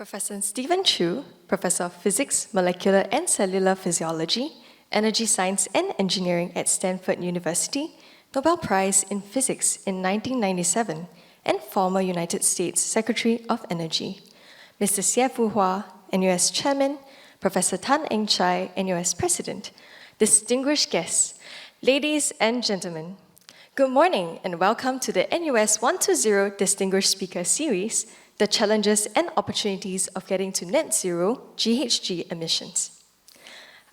Professor Steven Chu, Professor of Physics, Molecular and Cellular Physiology, Energy Science and Engineering at Stanford University, Nobel Prize in Physics in 1997, and former United States Secretary of Energy. Mr. Xie Fu Hua, NUS Chairman, Professor Tan Eng Chai, NUS President, distinguished guests, ladies and gentlemen, good morning and welcome to the NUS120 Distinguished Speaker Series, The Challenges and Opportunities of Getting to Net Zero GHG Emissions.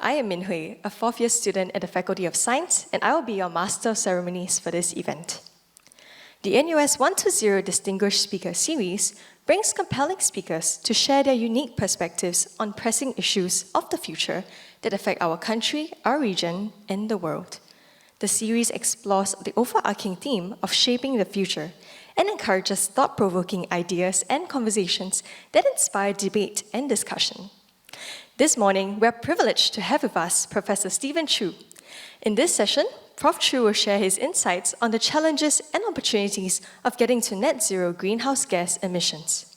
I am Min Hui, a fourth-year student at the Faculty of Science, and I will be your Master of Ceremonies for this event. The NUS120 Distinguished Speaker Series brings compelling speakers to share their unique perspectives on pressing issues of the future that affect our country, our region, and the world. The series explores the overarching theme of shaping the future and encourages thought-provoking ideas and conversations that inspire debate and discussion. This morning, we're privileged to have with us Professor Steven Chu. In this session, Prof Chu will share his insights on the challenges and opportunities of getting to net zero greenhouse gas emissions.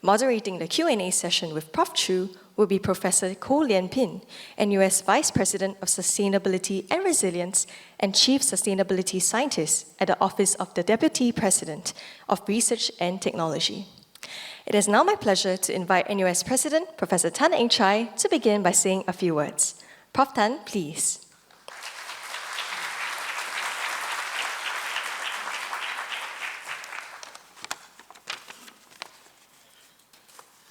Moderating the Q&A session with Prof Chu will be Professor Koh Lian Pin, NUS Vice President of Sustainability and Resilience and Chief Sustainability Scientist at the Office of the Deputy President of Research and Technology. It is now my pleasure to invite NUS President Professor Tan Eng Chai to begin by saying a few words. Prof Tan, please.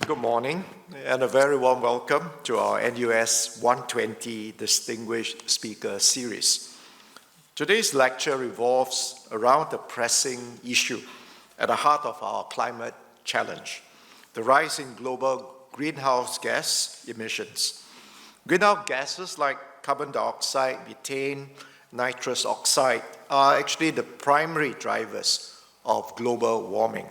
Good morning and a very warm welcome to our NUS 120 Distinguished Speaker Series. Today's lecture revolves around the pressing issue at the heart of our climate challenge, the rise in global greenhouse gas emissions. Greenhouse gases like carbon dioxide, methane, nitrous oxide are actually the primary drivers of global warming.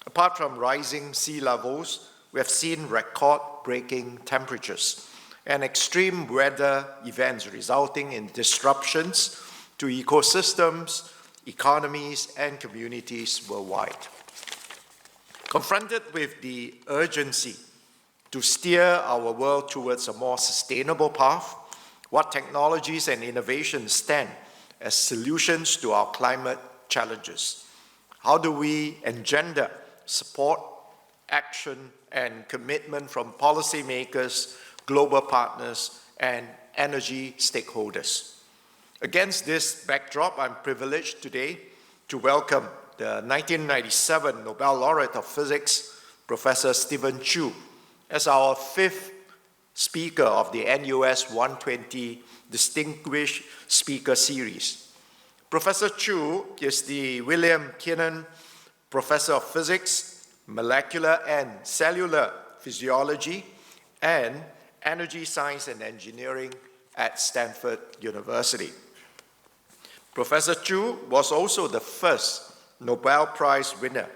Apart from rising sea levels, we have seen record-breaking temperatures and extreme weather events resulting in disruptions to ecosystems, economies, and communities worldwide. Confronted with the urgency to steer our world towards a more sustainable path, what technologies and innovations stand as solutions to our climate challenges? How do we engender support, action, and commitment from policymakers, global partners, and energy stakeholders? Against this backdrop, I'm privileged today to welcome the 1997 Nobel Laureate of Physics, Professor Steven Chu, as our fifth speaker of the NUS 120 Distinguished Speaker Series. Professor Chu is the William Keenan Professor of Physics, Molecular and Cellular Physiology, and Energy Science and Engineering at Stanford University. Professor Chu was also the first Nobel Prize winner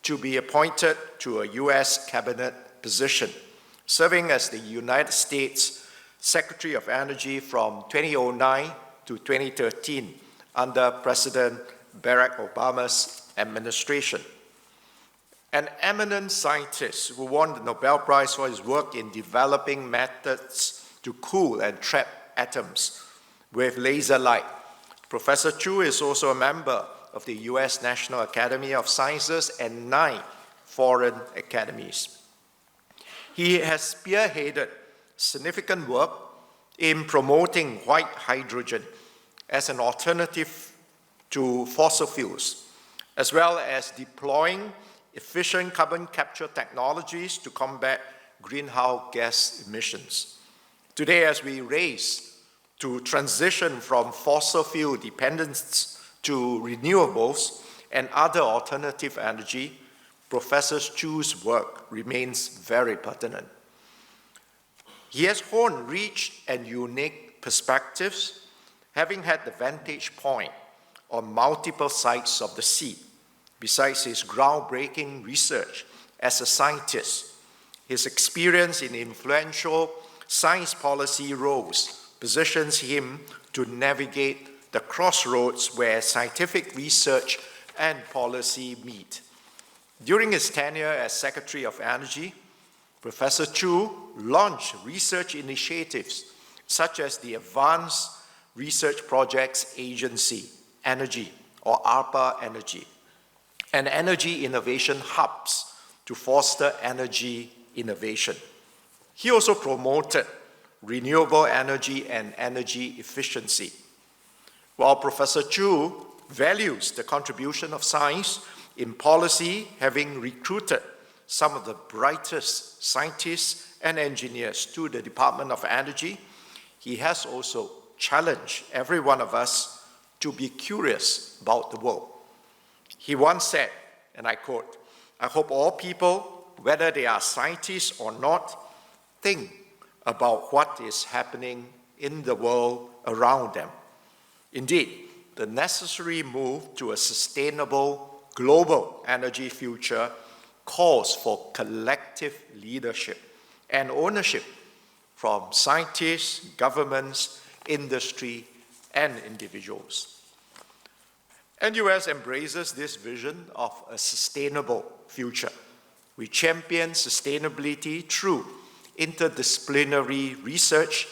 to be appointed to a US cabinet position, serving as the United States Secretary of Energy from 2009 to 2013 under President Barack Obama's administration. An eminent scientist who won the Nobel Prize for his work in developing methods to cool and trap atoms with laser light. Professor Chu is also a member of the US National Academy of Sciences and 9 foreign academies. He has spearheaded significant work in promoting white hydrogen as an alternative to fossil fuels, as well as deploying efficient carbon capture technologies to combat greenhouse gas emissions. Today, as we race to transition from fossil fuel dependence to renewables and other alternative energy, Professor Chu's work remains very pertinent. He has honed rich and unique perspectives, having had the vantage point on multiple sides of the sea. Besides his groundbreaking research as a scientist, his experience in influential science policy roles positions him to navigate the crossroads where scientific research and policy meet. During his tenure as Secretary of Energy, Professor Chu launched research initiatives such as the Advanced Research Projects Agency, Energy, or ARPA-E, and energy innovation hubs to foster energy innovation. He also promoted renewable energy and energy efficiency. While Professor Chu values the contribution of science in policy, having recruited some of the brightest scientists and engineers to the Department of Energy, he has also challenged every one of us to be curious about the world. He once said, and I quote, "I hope all people, whether they are scientists or not, think about what is happening in the world around them." Indeed, the necessary move to a sustainable global energy future calls for collective leadership and ownership from scientists, governments, industry, and individuals. NUS embraces this vision of a sustainable future. We champion sustainability through interdisciplinary research,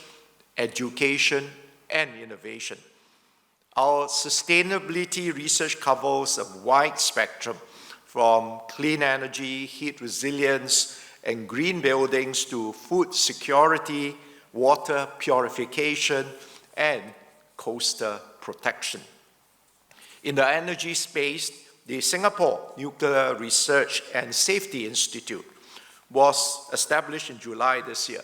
education, and innovation. Our sustainability research covers a wide spectrum from clean energy, heat resilience, and green buildings to food security, water purification, and coastal protection. In the energy space, the Singapore Nuclear Research and Safety Institute was established in July this year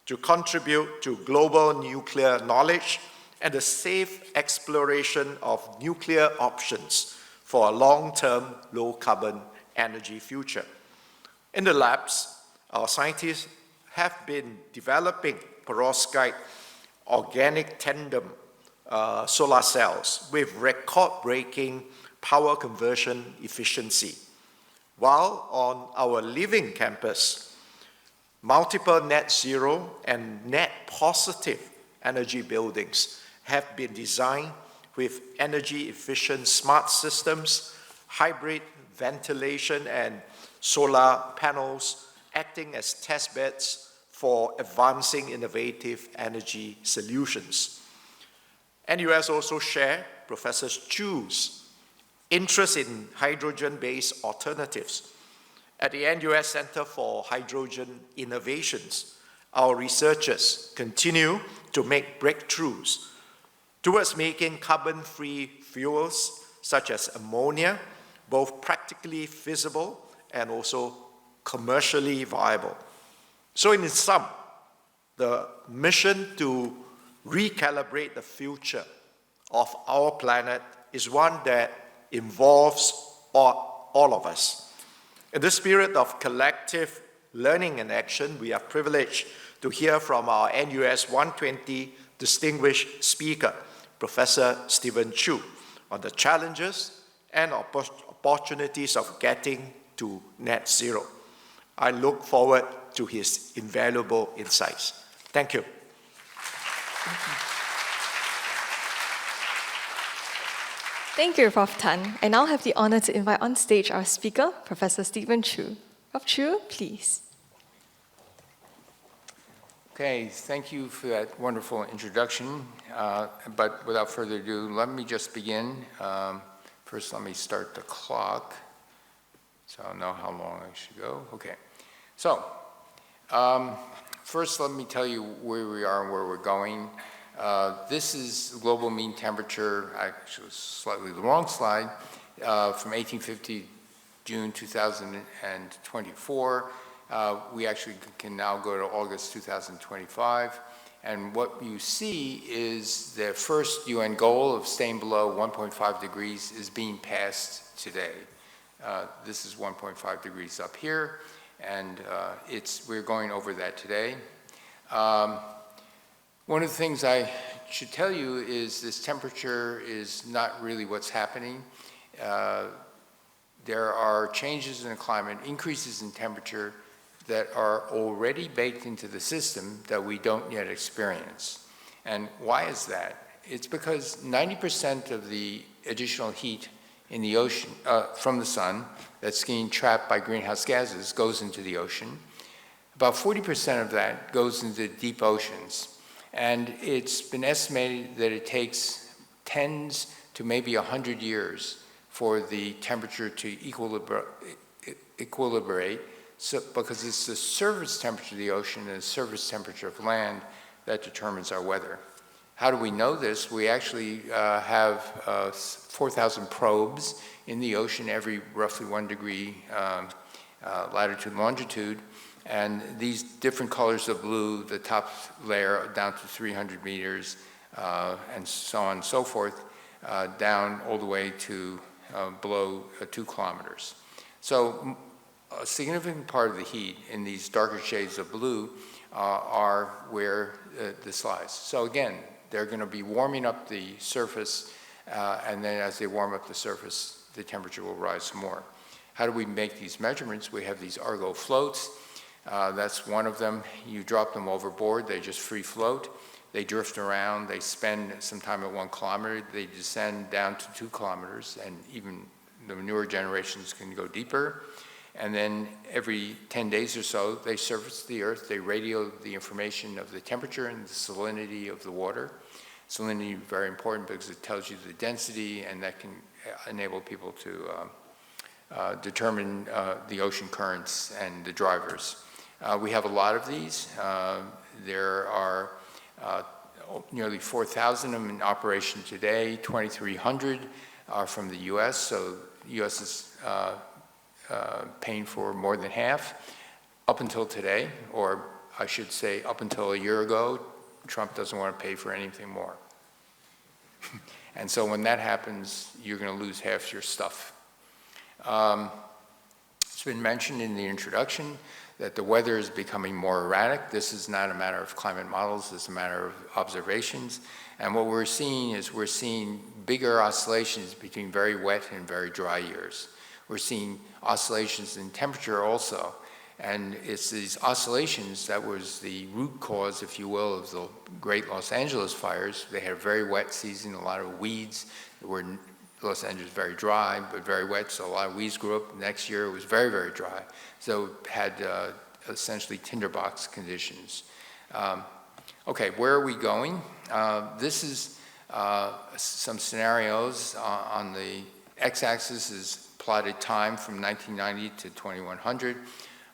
to contribute to global nuclear knowledge and the safe exploration of nuclear options for a long-term, low-carbon energy future. In the labs, our scientists have been developing perovskite organic tandem solar cells with record-breaking power conversion efficiency. While on our living campus, multiple net zero and net positive energy buildings have been designed with energy-efficient smart systems, hybrid ventilation, and solar panels acting as test beds for advancing innovative energy solutions. NUS also shared Professor Chu's interest in hydrogen-based alternatives. At the NUS Center for Hydrogen Innovations, our researchers continue to make breakthroughs towards making carbon-free fuels such as ammonia both practically feasible and also commercially viable. So in sum, the mission to recalibrate the future of our planet is one that involves all of us. In the spirit of collective learning and action, we are privileged to hear from our NUS120 distinguished speaker, Professor Steven Chu, on the challenges and opportunities of getting to net zero. I look forward to his invaluable insights. Thank you. Thank you, Prof. Tan. I now have the honor to invite on stage our speaker, Professor Steven Chu. Prof. Chu, please. Okay, thank you for that wonderful introduction. But without further ado, let me just begin. First, let me start the clock so I'll know how long I should go. Okay, so first let me tell you where we are and where we're going. This is global mean temperature, actually slightly the wrong slide, from 1850 June 2024. We actually can now go to August 2025. And what you see is the first UN goal of staying below 1.5 degrees is being passed today. This is 1.5 degrees up here, and we're going over that today. One of the things I should tell you is this temperature is not really what's happening. There are changes in the climate, increases in temperature that are already baked into the system that we don't yet experience. And why is that? It's because 90% of the additional heat in the ocean from the sun that's being trapped by greenhouse gases goes into the ocean. About 40% of that goes into deep oceans. And it's been estimated that it takes tens to maybe 100 years for the temperature to equilibrate, because it's the surface temperature of the ocean and the surface temperature of land that determines our weather. How do we know this? We actually have 4,000 probes in the ocean every roughly 1 degree latitude and longitude, and these different colors of blue, the top layer down to 300 meters, and so on and so forth, down all the way to below 2 kilometers. So a significant part of the heat in these darker shades of blue are where this lies. So again, they're going to be warming up the surface, and then as they warm up the surface, the temperature will rise some more. How do we make these measurements? We have these Argo floats. That's one of them. You drop them overboard, they just free float. They drift around, they spend some time at 1 kilometer, they descend down to 2 kilometers, and even the newer generations can go deeper. And then every 10 days or so, they surface the Earth, they radio the information of the temperature and the salinity of the water. Salinity is very important because it tells you the density, and that can enable people to determine the ocean currents and the drivers. We have a lot of these. There are nearly 4,000 of them in operation today. 2,300 are from the US, so the US is paying for more than half. Up until today, or I should say up until a year ago, Trump doesn't want to pay for anything more. And so when that happens, you're going to lose half your stuff. It's been mentioned in the introduction that the weather is becoming more erratic. This is not a matter of climate models, it's a matter of observations. And what we're seeing is we're seeing bigger oscillations between very wet and very dry years. We're seeing oscillations in temperature also. And it's these oscillations that was the root cause, if you will, of the great Los Angeles fires. They had a very wet season, a lot of weeds. Los Angeles very dry, but very wet, so a lot of weeds grew up. Next year it was very, very dry. So it had essentially tinderbox conditions. Okay, where are we going? This is some scenarios. On the x-axis is plotted time from 1990 to 2100.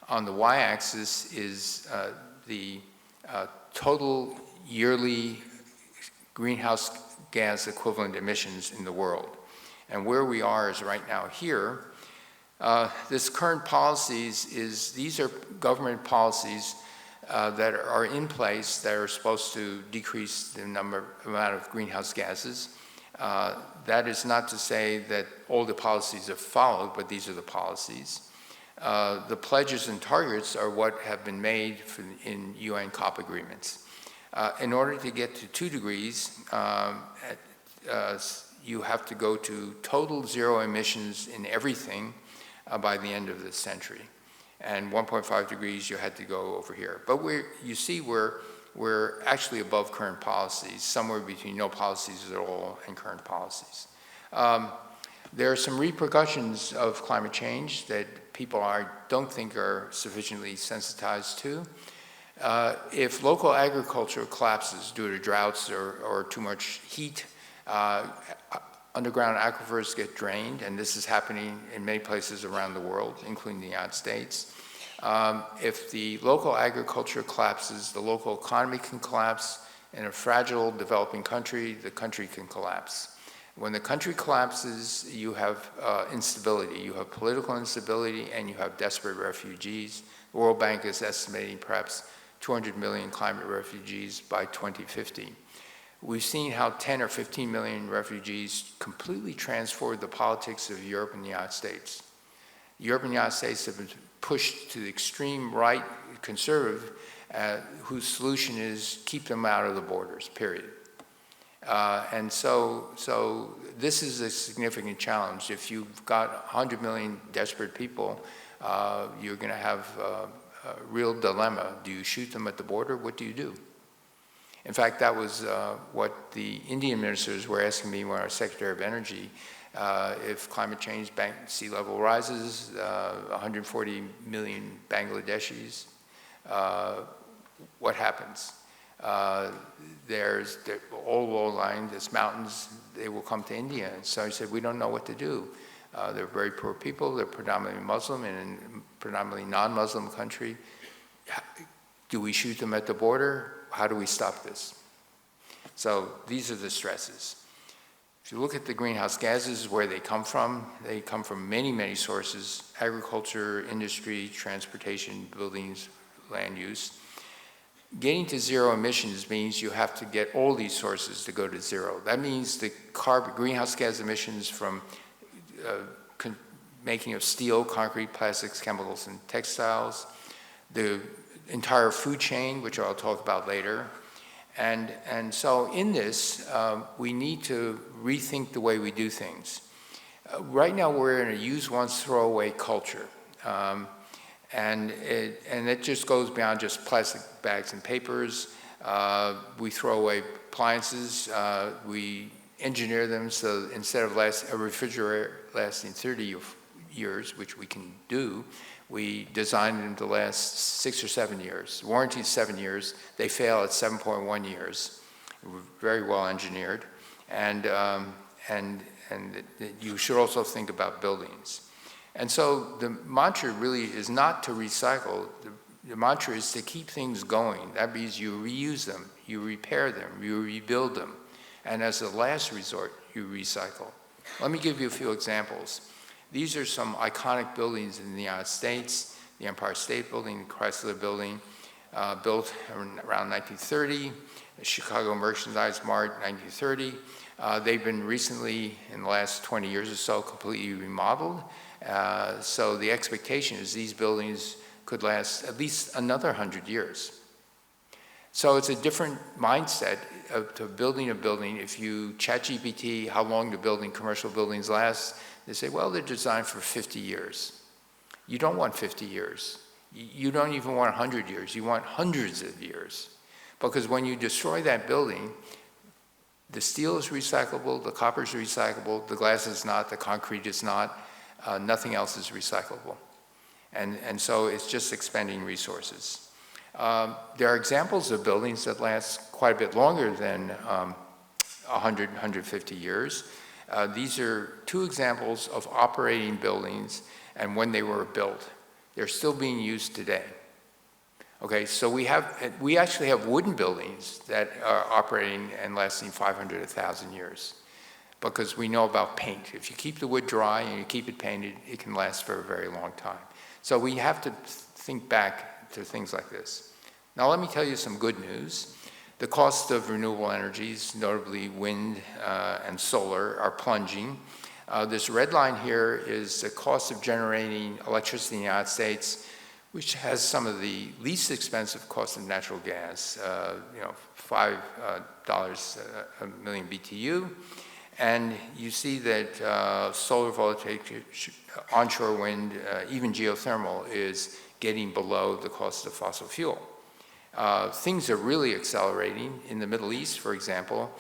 On the y-axis is the total yearly greenhouse gas equivalent emissions in the world. And where we are is right now here. This current policies these are government policies that are in place that are supposed to decrease the amount of greenhouse gases. That is not to say that all the policies are followed, but these are the policies. The pledges and targets are what have been made in UN COP agreements. In order to get to 2 degrees, you have to go to total zero emissions in everything by the end of this century. And 1.5 degrees, you had to go over here. But you see we're actually above current policies, somewhere between no policies at all and current policies. There are some repercussions of climate change that people don't think are sufficiently sensitized to. If local agriculture collapses due to droughts or too much heat, underground aquifers get drained, and this is happening in many places around the world, including the United States. If the local agriculture collapses, the local economy can collapse. In a fragile developing country, the country can collapse. When the country collapses, you have instability. You have political instability, and you have desperate refugees. The World Bank is estimating perhaps 200 million climate refugees by 2050. We've seen how 10 or 15 million refugees completely transformed the politics of Europe and the United States. Europe and the United States have been pushed to the extreme right, conservative, whose solution is keep them out of the borders, period. And so this is a significant challenge. If you've got 100 million desperate people, you're going to have a real dilemma. Do you shoot them at the border? What do you do? In fact, that was what the Indian ministers were asking me when I was Secretary of Energy. If climate change, sea level rises, 140 million Bangladeshis what happens? There's all low-lying, there's mountains, they will come to India. And so he said, we don't know what to do. They're very poor people, they're predominantly Muslim and in a predominantly non-Muslim country. Do we shoot them at the border? How do we stop this? So these are the stresses. If you look at the greenhouse gases, where they come from many, many sources: agriculture, industry, transportation, buildings, land use. Getting to zero emissions means you have to get all these sources to go to zero. That means the greenhouse gas emissions from making of steel, concrete, plastics, chemicals, and textiles, the entire food chain, which I'll talk about later. And so in this, we need to rethink the way we do things. Right now, we're in a use once, throw away culture. And it just goes beyond just plastic bags and papers. We throw away appliances. We engineer them so instead of a refrigerator lasting 30 years, which we can do, we design them to last 6 or 7 years. Warranty is 7 years. They fail at 7.1 years. Very well engineered. And you should also think about buildings. And so the mantra really is not to recycle. The mantra is to keep things going. That means you reuse them, you repair them, you rebuild them. And as a last resort, you recycle. Let me give you a few examples. These are some iconic buildings in the United States: the Empire State Building, the Chrysler Building, built around 1930, the Chicago Merchandise Mart, 1930. They've been recently, in the last 20 years or so, completely remodeled. So the expectation is these buildings could last at least another 100 years. So it's a different mindset to building a building. If you ChatGPT how long the commercial buildings last, they say, well, they're designed for 50 years. You don't want 50 years. You don't even want 100 years. You want hundreds of years. Because when you destroy that building, the steel is recyclable, the copper is recyclable, the glass is not, the concrete is not. Nothing else is recyclable. And so it's just expending resources. There are examples of buildings that last quite a bit longer than 100, 150 years. These are two examples of operating buildings and when they were built. They're still being used today. Okay, so we actually have wooden buildings that are operating and lasting 500, 1,000 years. Because we know about paint. If you keep the wood dry and you keep it painted, it can last for a very long time. So we have to think back to things like this. Now let me tell you some good news. The cost of renewable energies, notably wind and solar, are plunging. This red line here is the cost of generating electricity in the United States, which has some of the least expensive cost of natural gas, $5 a million BTU. And you see that solar voltaic, onshore wind, even geothermal is getting below the cost of fossil fuel. Things are really accelerating. In the Middle East, for example,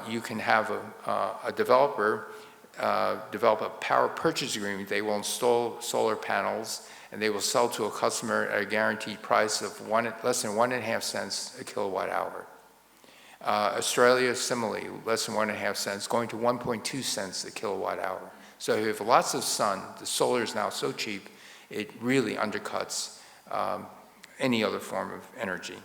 you can have a developer develop a power purchase agreement. They will install solar panels and they will sell to a customer at a guaranteed price of less than 1.5 cents a kilowatt hour. Australia, similarly, less than 1.5 cents, going to 1.2 cents a kilowatt hour. So if you have lots of sun, the solar is now so cheap, it really undercuts any other form of energy.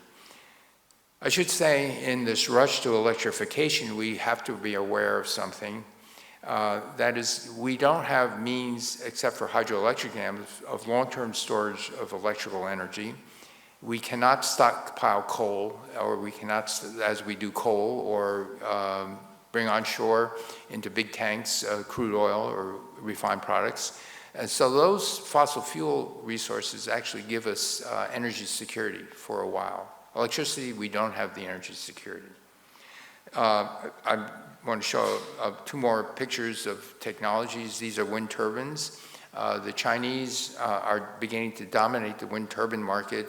I should say, in this rush to electrification, we have to be aware of something. That is, we don't have means, except for hydroelectric dams, of long-term storage of electrical energy. We cannot stockpile coal, or we cannot, as we do coal, or bring onshore into big tanks crude oil or refined products. And so those fossil fuel resources actually give us energy security for a while. Electricity, we don't have the energy security. I want to show two more pictures of technologies. These are wind turbines. The Chinese are beginning to dominate the wind turbine market.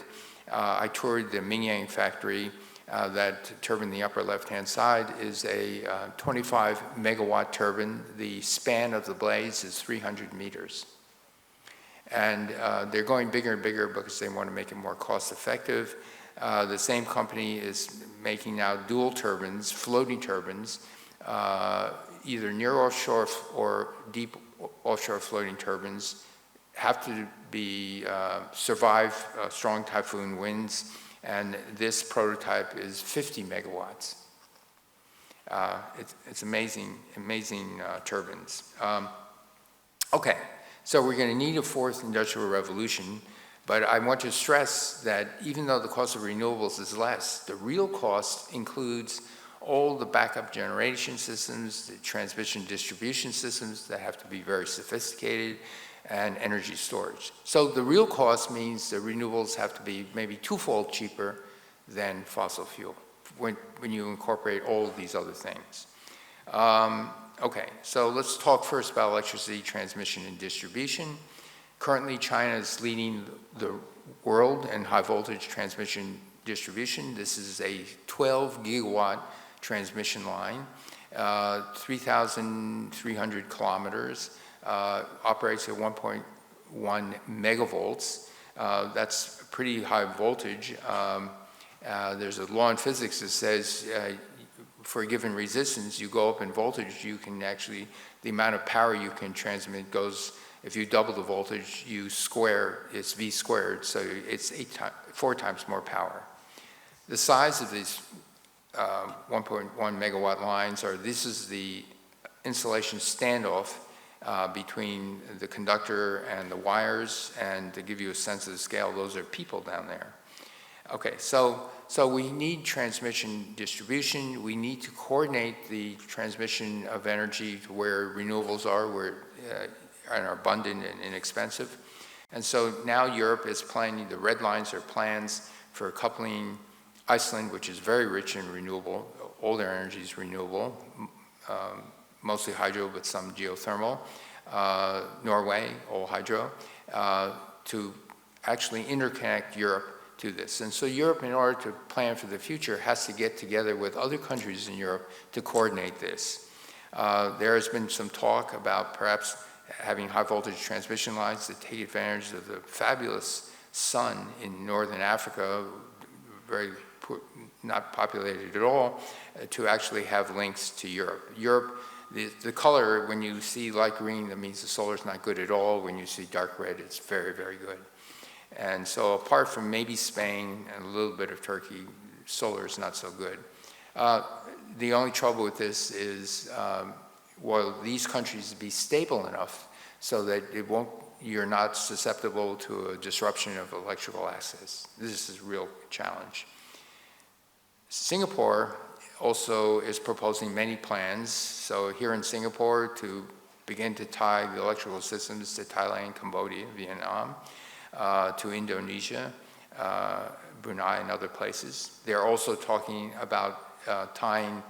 I toured the Mingyang factory. That turbine in the upper left-hand side is a 25 megawatt turbine. The span of the blades is 300 meters. And they're going bigger and bigger because they want to make it more cost effective. The same company is making now dual turbines, floating turbines, either near offshore or deep offshore floating turbines, have to be survive strong typhoon winds, and this prototype is 50 megawatts. It's amazing, amazing turbines. Okay, so we're going to need a fourth industrial revolution, but I want to stress that even though the cost of renewables is less, the real cost includes all the backup generation systems, the transmission distribution systems that have to be very sophisticated, and energy storage. So the real cost means the renewables have to be maybe twofold cheaper than fossil fuel when you incorporate all of these other things. Okay, so let's talk first about electricity transmission and distribution. Currently, China is leading the world in high voltage transmission distribution. This is a 12 gigawatt transmission line, 3,300 kilometers, operates at 1.1 megavolts. That's pretty high voltage. There's a law in physics that says for a given resistance, you go up in voltage, you can actually, the amount of power you can transmit goes, if you double the voltage, you square, it's V squared, so it's 4 times more power. The size of these 1.1 megawatt lines this is the insulation standoff between the conductor and the wires, and to give you a sense of the scale, those are people down there. Okay, so we need transmission distribution. We need to coordinate the transmission of energy to where renewables are, and are abundant and inexpensive. And so now Europe is planning, the red lines are plans for coupling Iceland, which is very rich in renewable, all their energy is renewable, mostly hydro, but some geothermal. Norway, all hydro, to actually interconnect Europe to this. And so Europe, in order to plan for the future, has to get together with other countries in Europe to coordinate this. There has been some talk about perhaps having high voltage transmission lines to take advantage of the fabulous sun in northern Africa, very poor, not populated at all, to actually have links to Europe. Europe, the color, when you see light green, that means the solar is not good at all. When you see dark red, it's very, very good. And so apart from maybe Spain and a little bit of Turkey, solar is not so good. The only trouble with this is, will these countries be stable enough so that you're not susceptible to a disruption of electrical access? This is a real challenge. Singapore also is proposing many plans. So here in Singapore, to begin to tie the electrical systems to Thailand, Cambodia, Vietnam, to Indonesia, Brunei, and other places. They're also talking about tying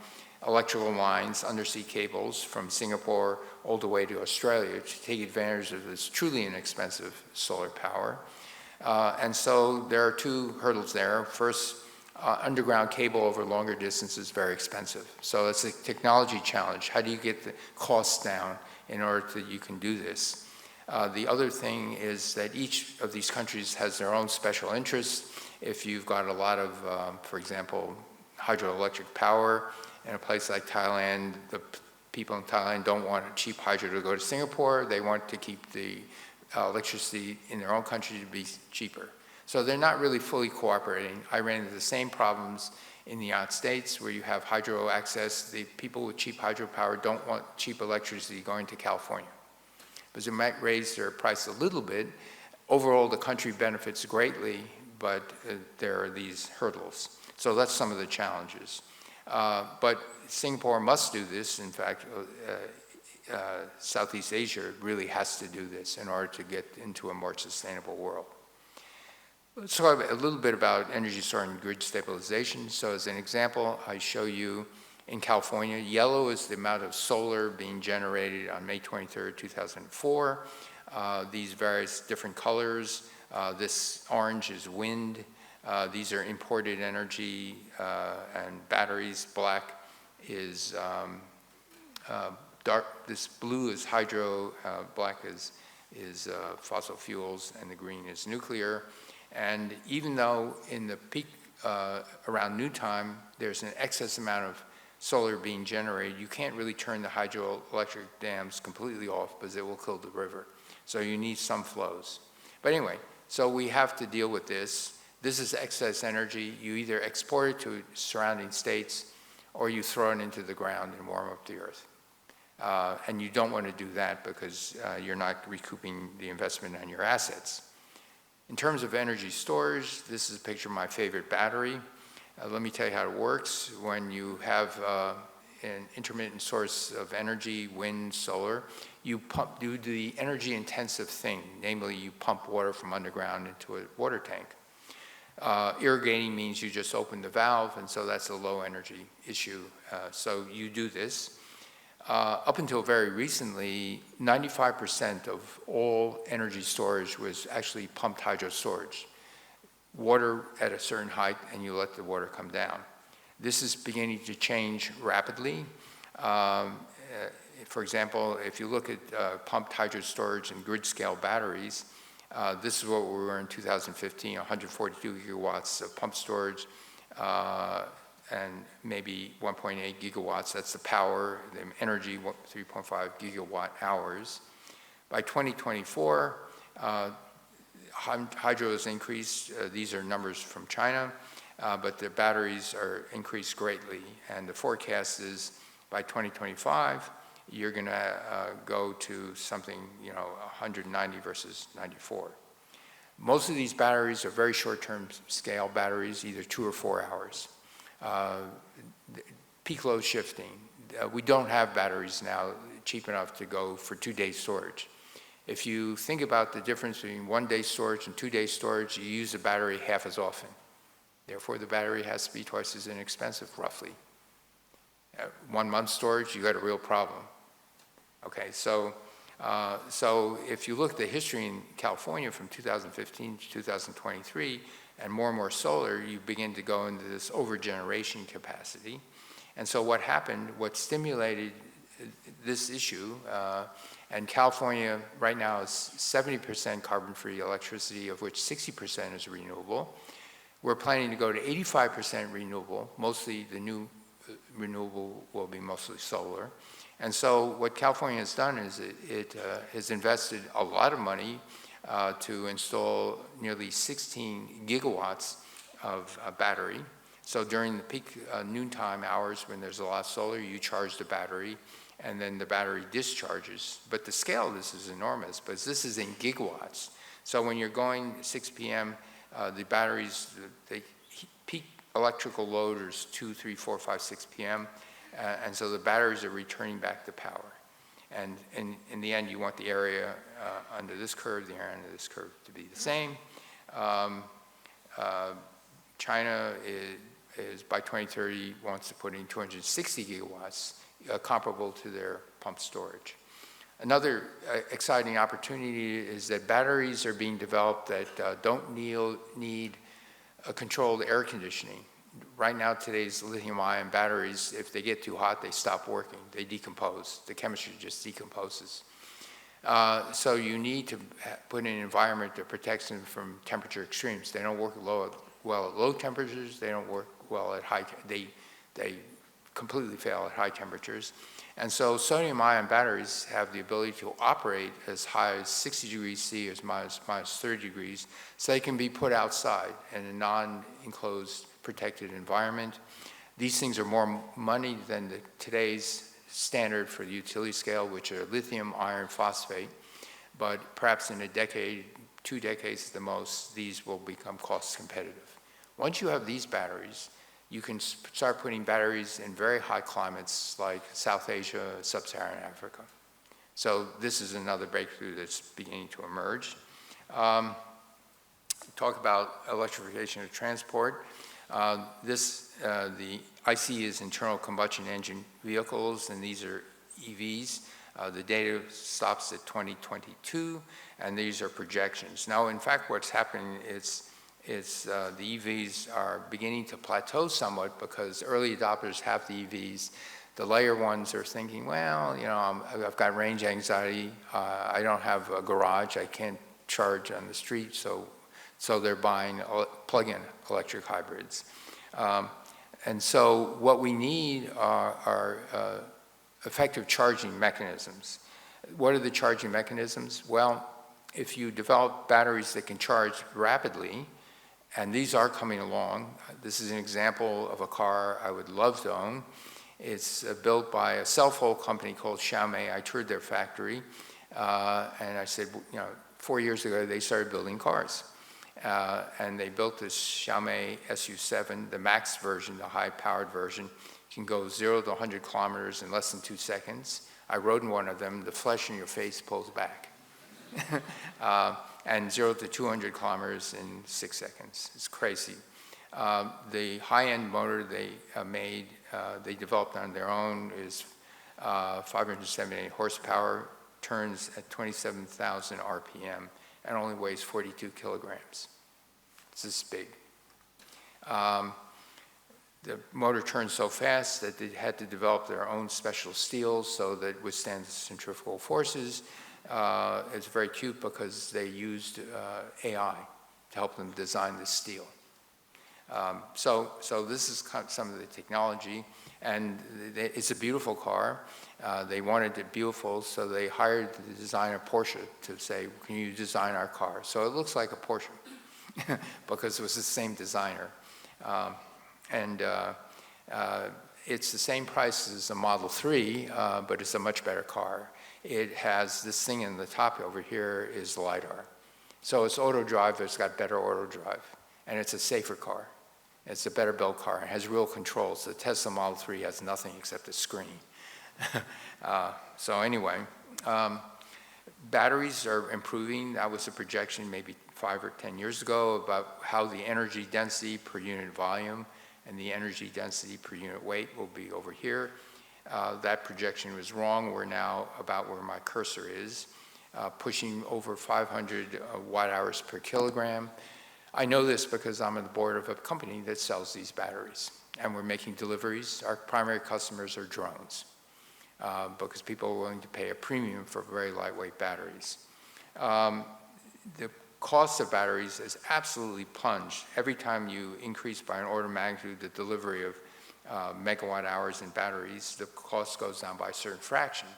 electrical lines, undersea cables from Singapore all the way to Australia to take advantage of this truly inexpensive solar power. And so there are 2 hurdles there. First, underground cable over longer distances is very expensive. So it's a technology challenge. How do you get the costs down in order that you can do this? The other thing is that each of these countries has their own special interests. If you've got a lot of, for example, hydroelectric power in a place like Thailand, the people in Thailand don't want cheap hydro to go to Singapore. They want to keep the electricity in their own country to be cheaper. So they're not really fully cooperating. I ran into the same problems in the United States where you have hydro access. The people with cheap hydropower don't want cheap electricity going to California, because it might raise their price a little bit. Overall, the country benefits greatly, but there are these hurdles. So that's some of the challenges. But Singapore must do this. In fact, Southeast Asia really has to do this in order to get into a more sustainable world. Let's talk a little bit about energy storage and grid stabilization. So as an example, I show you in California, yellow is the amount of solar being generated on May 23rd, 2004. These various different colors. This orange is wind. These are imported energy and batteries. Black is dark. This blue is hydro. Black is is fossil fuels, and the green is nuclear. And even though in the peak around noontime, there's an excess amount of solar being generated, you can't really turn the hydroelectric dams completely off because it will kill the river. So you need some flows. But anyway, so we have to deal with this. This is excess energy. You either export it to surrounding states or you throw it into the ground and warm up the earth. And you don't want to do that because you're not recouping the investment on your assets. In terms of energy storage, this is a picture of my favorite battery. Let me tell you how it works. When you have an intermittent source of energy, wind, solar, you do the energy intensive thing, namely you pump water from underground into a water tank. Irrigating means you just open the valve, and so that's a low energy issue. So you do this. Up until very recently, 95% of all energy storage was actually pumped hydro storage. Water at a certain height, and you let the water come down. This is beginning to change rapidly. For example, if you look at pumped hydro storage and grid-scale batteries, this is what we were in 2015, 142 gigawatts of pump storage, and maybe 1.8 gigawatts. That's the power, the energy, 3.5 gigawatt hours. By 2024, hydro has increased. These are numbers from China, but the batteries are increased greatly. And the forecast is by 2025, you're going to go to something, 190 versus 94. Most of these batteries are very short-term scale batteries, either 2 or 4 hours. Peak load shifting. We don't have batteries now cheap enough to go for 2-day storage. If you think about the difference between 1-day storage and 2-day storage, you use the battery half as often. Therefore, the battery has to be twice as inexpensive, roughly. 1 month storage, you got a real problem. Okay, so if you look at the history in California from 2015 to 2023, and more solar, you begin to go into this overgeneration capacity. And so what happened, what stimulated this issue, and California right now is 70% carbon-free electricity, of which 60% is renewable. We're planning to go to 85% renewable. Mostly the new renewable will be mostly solar. And so what California has done is it has invested a lot of money to install nearly 16 gigawatts of battery. So during the peak noontime hours when there's a lot of solar, you charge the battery, and then the battery discharges. But the scale of this is enormous, but this is in gigawatts. So when you're going 6 p.m., the batteries, the peak electrical load is 2, 3, 4, 5, 6 p.m., and so the batteries are returning back the power. And in the end, you want the area under this curve, the area under this curve to be the same. China is by 2030 wants to put in 260 gigawatts, comparable to their pump storage. Another exciting opportunity is that batteries are being developed that don't need a controlled air conditioning. Right now, today's lithium-ion batteries, if they get too hot, they stop working. They decompose. The chemistry just decomposes. So you need to put in an environment that protects them from temperature extremes. They don't work well at low temperatures. They don't work well at high. They completely fail at high temperatures. And so sodium-ion batteries have the ability to operate as high as 60 degrees C, as minus 30 degrees, so they can be put outside in a non-enclosed protected environment. These things are more money than today's standard for the utility scale, which are lithium iron phosphate. But perhaps in a decade, 2 decades at the most, these will become cost competitive. Once you have these batteries, you can start putting batteries in very high climates like South Asia, Sub-Saharan Africa. So this is another breakthrough that's beginning to emerge. Talk about electrification of transport. The ICE is internal combustion engine vehicles, and these are EVs. The data stops at 2022, and these are projections. Now, in fact, what's happening is the EVs are beginning to plateau somewhat because early adopters have the EVs. The layer ones are thinking, well, you know, I've got range anxiety. I don't have a garage. I can't charge on the street. So they're buying plug-in electric hybrids. And so what we need are effective charging mechanisms. What are the charging mechanisms? Well, if you develop batteries that can charge rapidly, and these are coming along. This is an example of a car I would love to own. It's built by a cell phone company called Xiaomi. I toured their factory, and I said, you know, 4 years ago they started building cars. And they built this Xiaomi SU7, the max version, the high-powered version. Can go 0 to 100 kilometers in less than 2 seconds. I rode in one of them. The flesh in your face pulls back. And 0 to 200 kilometers in 6 seconds. It's crazy. The high-end motor they made, they developed on their own, is 578 horsepower, turns at 27,000 RPM, and only weighs 42 kilograms. It's this big. The motor turns so fast that they had to develop their own special steels so that it withstands centrifugal forces. It's very cute because they used AI to help them design the steel. So this is kind of some of the technology, and it's a beautiful car. They wanted it beautiful, so they hired the designer Porsche to say, can you design our car? So it looks like a Porsche because it was the same designer. It's the same price as a Model 3, but it's a much better car. It has this thing in the top over here is LiDAR. So it's auto drive, it's got better auto drive, and it's a safer car. It's a better built car. It has real controls. The Tesla Model 3 has nothing except a screen. So anyway, batteries are improving. That was a projection maybe 5 or 10 years ago about how the energy density per unit volume and the energy density per unit weight will be over here. That projection was wrong. We're now about where my cursor is, pushing over 500 watt hours per kilogram. I know this because I'm on the board of a company that sells these batteries, and we're making deliveries. Our primary customers are drones, because people are willing to pay a premium for very lightweight batteries. The cost of batteries has absolutely plunged. Every time you increase by an order of magnitude the delivery of megawatt hours in batteries, the cost goes down by a certain fraction.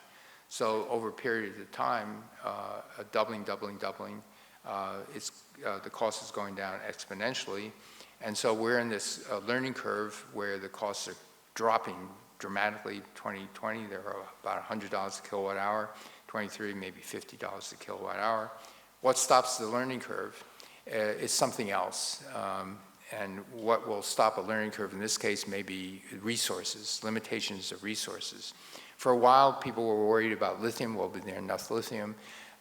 So over a period of time, doubling, the cost is going down exponentially. And so we're in this learning curve where the costs are dropping dramatically. 2020, they were about $100 a kilowatt hour. 23, maybe $50 a kilowatt hour. What stops the learning curve is something else. And what will stop a learning curve in this case may be resources, limitations of resources. For a while, people were worried about lithium. Well, there's enough lithium.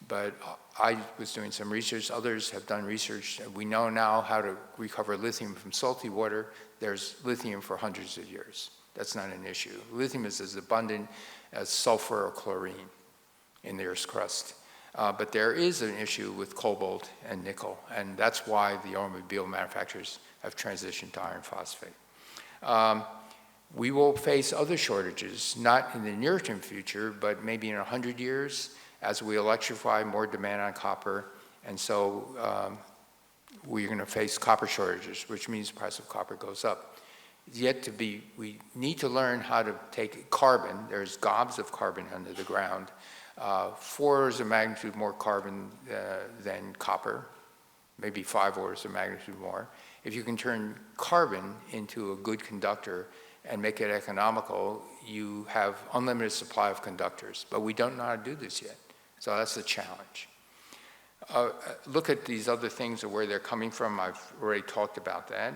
But I was doing some research. Others have done research. We know now how to recover lithium from salty water. There's lithium for hundreds of years. That's not an issue. Lithium is as abundant as sulfur or chlorine in the Earth's crust. But there is an issue with cobalt and nickel, and that's why the automobile manufacturers have transitioned to iron phosphate. We will face other shortages, not in the near-term future, but maybe in 100 years as we electrify, more demand on copper, and so we're going to face copper shortages, which means the price of copper goes up. We need to learn how to take carbon. There's gobs of carbon under the ground. 4 orders of magnitude more carbon than copper, maybe 5 orders of magnitude more. If you can turn carbon into a good conductor and make it economical, you have unlimited supply of conductors. But we don't know how to do this yet. So that's the challenge. Look at these other things and where they're coming from. I've already talked about that.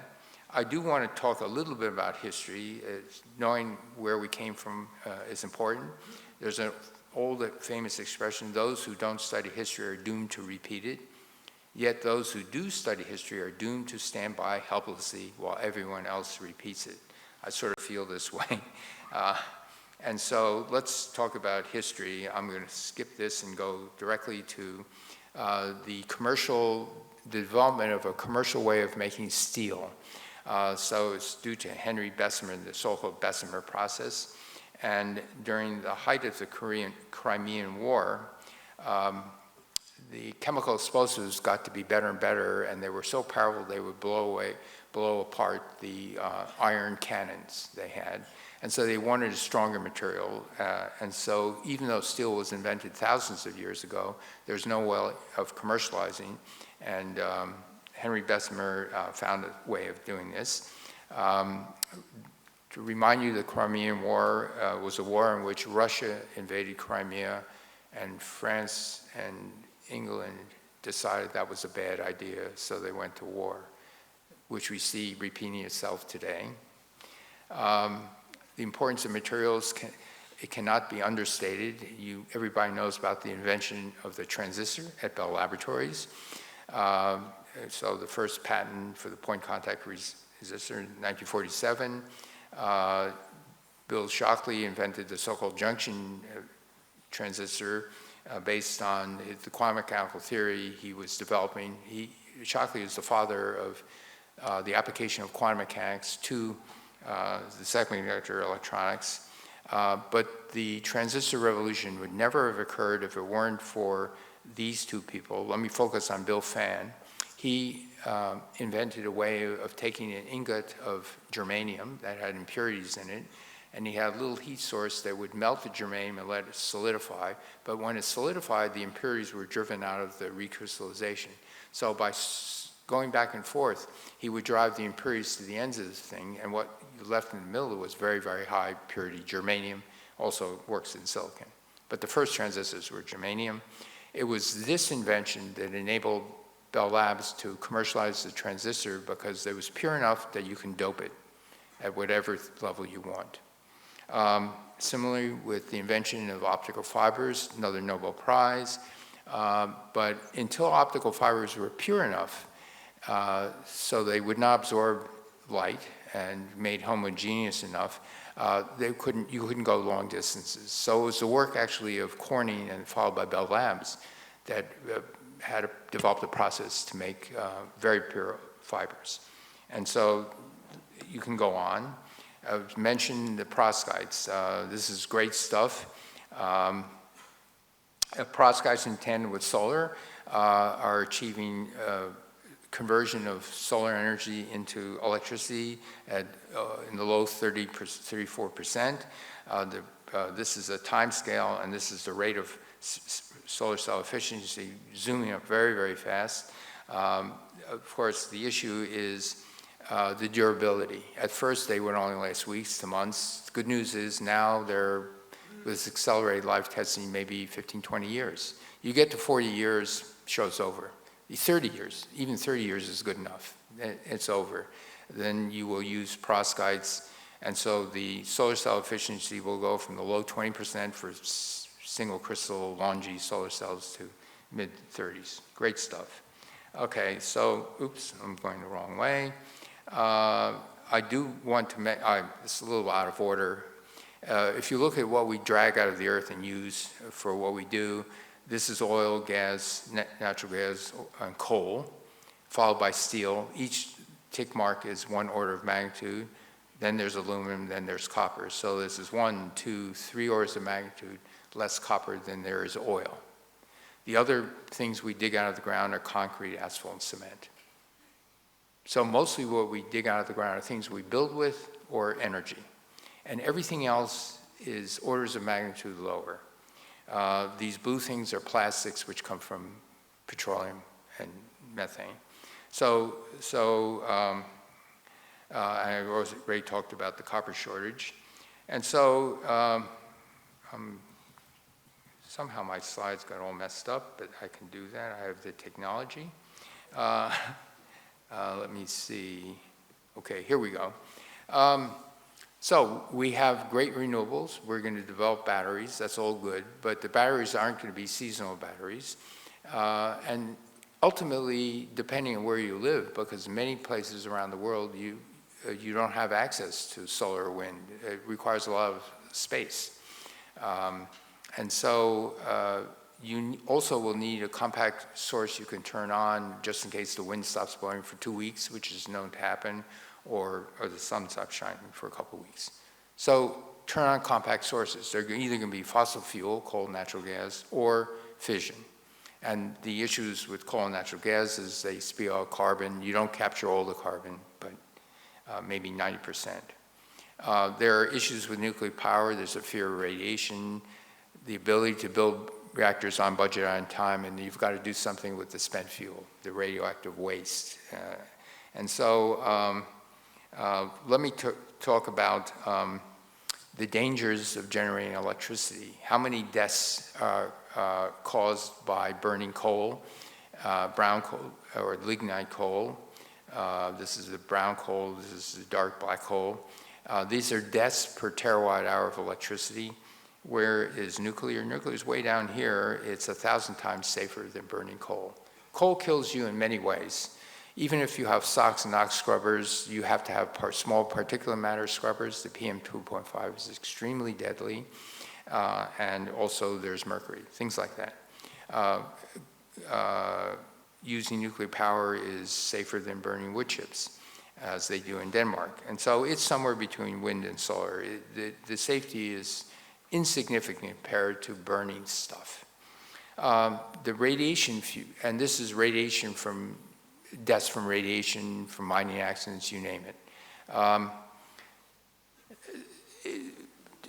I do want to talk a little bit about history. Knowing where we came from is important. There's an old famous expression, those who don't study history are doomed to repeat it. Yet those who do study history are doomed to stand by helplessly while everyone else repeats it. I sort of feel this way. And so let's talk about history. I'm going to skip this and go directly to the development of a commercial way of making steel. So it's due to Henry Bessemer, the so-called Bessemer process. And during the height of the Crimean War, the chemical explosives got to be better and better, and they were so powerful they would blow apart the iron cannons they had. And so they wanted a stronger material. And so even though steel was invented thousands of years ago, there's no way of commercializing. And Henry Bessemer found a way of doing this. To remind you, the Crimean War was a war in which Russia invaded Crimea, and France and England decided that was a bad idea, so they went to war, which we see repeating itself today. The importance of materials, it cannot be understated. Everybody knows about the invention of the transistor at Bell Laboratories. So the first patent for the point contact resistor in 1947. Bill Shockley invented the so-called junction transistor based on the quantum mechanical theory he was developing. Shockley is the father of the application of quantum mechanics to the semiconductor electronics. But the transistor revolution would never have occurred if it weren't for these two people. Let me focus on Bill Fan. He invented a way of taking an ingot of germanium that had impurities in it, and he had a little heat source that would melt the germanium and let it solidify. But when it solidified, the impurities were driven out of the recrystallization. So by going back and forth, he would drive the impurities to the ends of the thing, and what you left in the middle was very, very high purity germanium. Also works in silicon. But the first transistors were germanium. It was this invention that enabled Bell Labs to commercialize the transistor because it was pure enough that you can dope it at whatever level you want. Similarly, with the invention of optical fibers, another Nobel Prize. But until optical fibers were pure enough so they would not absorb light and made homogeneous enough, you couldn't go long distances. So it was the work actually of Corning and followed by Bell Labs that had developed a process to make very pure fibers. And so you can go on. I've mentioned the perovskites. This is great stuff. Perovskites in tandem with solar are achieving conversion of solar energy into electricity at in the low 34%. This is a time scale, and this is the rate of solar cell efficiency zooming up very, very fast. Of course, the issue is the durability. At first, they would only last weeks to months. The good news is now they're, with accelerated life testing, maybe 15, 20 years. You get to 40 years, show's over. 30 years, even 30 years is good enough. It's over. Then you will use perovskites, and so the solar cell efficiency will go from the low 20% for single crystal Longi solar cells to mid-30s. Great stuff. Okay, so, oops, I'm going the wrong way. I do want to make, it's a little out of order. If you look at what we drag out of the earth and use for what we do, this is oil, gas, natural gas, and coal, followed by steel. Each tick mark is one order of magnitude. Then there's aluminum, then there's copper. So this is 1, 2, 3 orders of magnitude less copper than there is oil. The other things we dig out of the ground are concrete, asphalt, and cement. So mostly what we dig out of the ground are things we build with or energy. And everything else is orders of magnitude lower. These blue things are plastics which come from petroleum and methane. I already talked about the copper shortage. And so somehow my slides got all messed up, but I can do that. I have the technology. Let me see. Okay, here we go. So we have great renewables. We're going to develop batteries. That's all good. But the batteries aren't going to be seasonal batteries. And ultimately, depending on where you live, because in many places around the world, you don't have access to solar or wind. It requires a lot of space. And so you also will need a compact source you can turn on just in case the wind stops blowing for 2 weeks, which is known to happen, or the sun stops shining for a couple of weeks. So turn on compact sources. They're either going to be fossil fuel, coal, natural gas, or fission. And the issues with coal and natural gas is they spew out carbon. You don't capture all the carbon, but maybe 90%. There are issues with nuclear power. There's a fear of radiation, the ability to build reactors on budget, on time, and you've got to do something with the spent fuel, the radioactive waste. And so let me talk about the dangers of generating electricity. How many deaths are caused by burning coal, brown coal or lignite coal? This is the brown coal, this is the dark black coal. These are deaths per terawatt hour of electricity. Where is nuclear? Nuclear is way down here. It's 1,000 times safer than burning coal. Coal kills you in many ways. Even if you have SOx and NOx scrubbers, you have to have small particulate matter scrubbers. The PM2.5 is extremely deadly. And also there's mercury, things like that. Using nuclear power is safer than burning wood chips, as they do in Denmark. And so it's somewhere between wind and solar. The safety is insignificant compared to burning stuff. The radiation, and this is radiation from deaths from radiation, from mining accidents, you name it.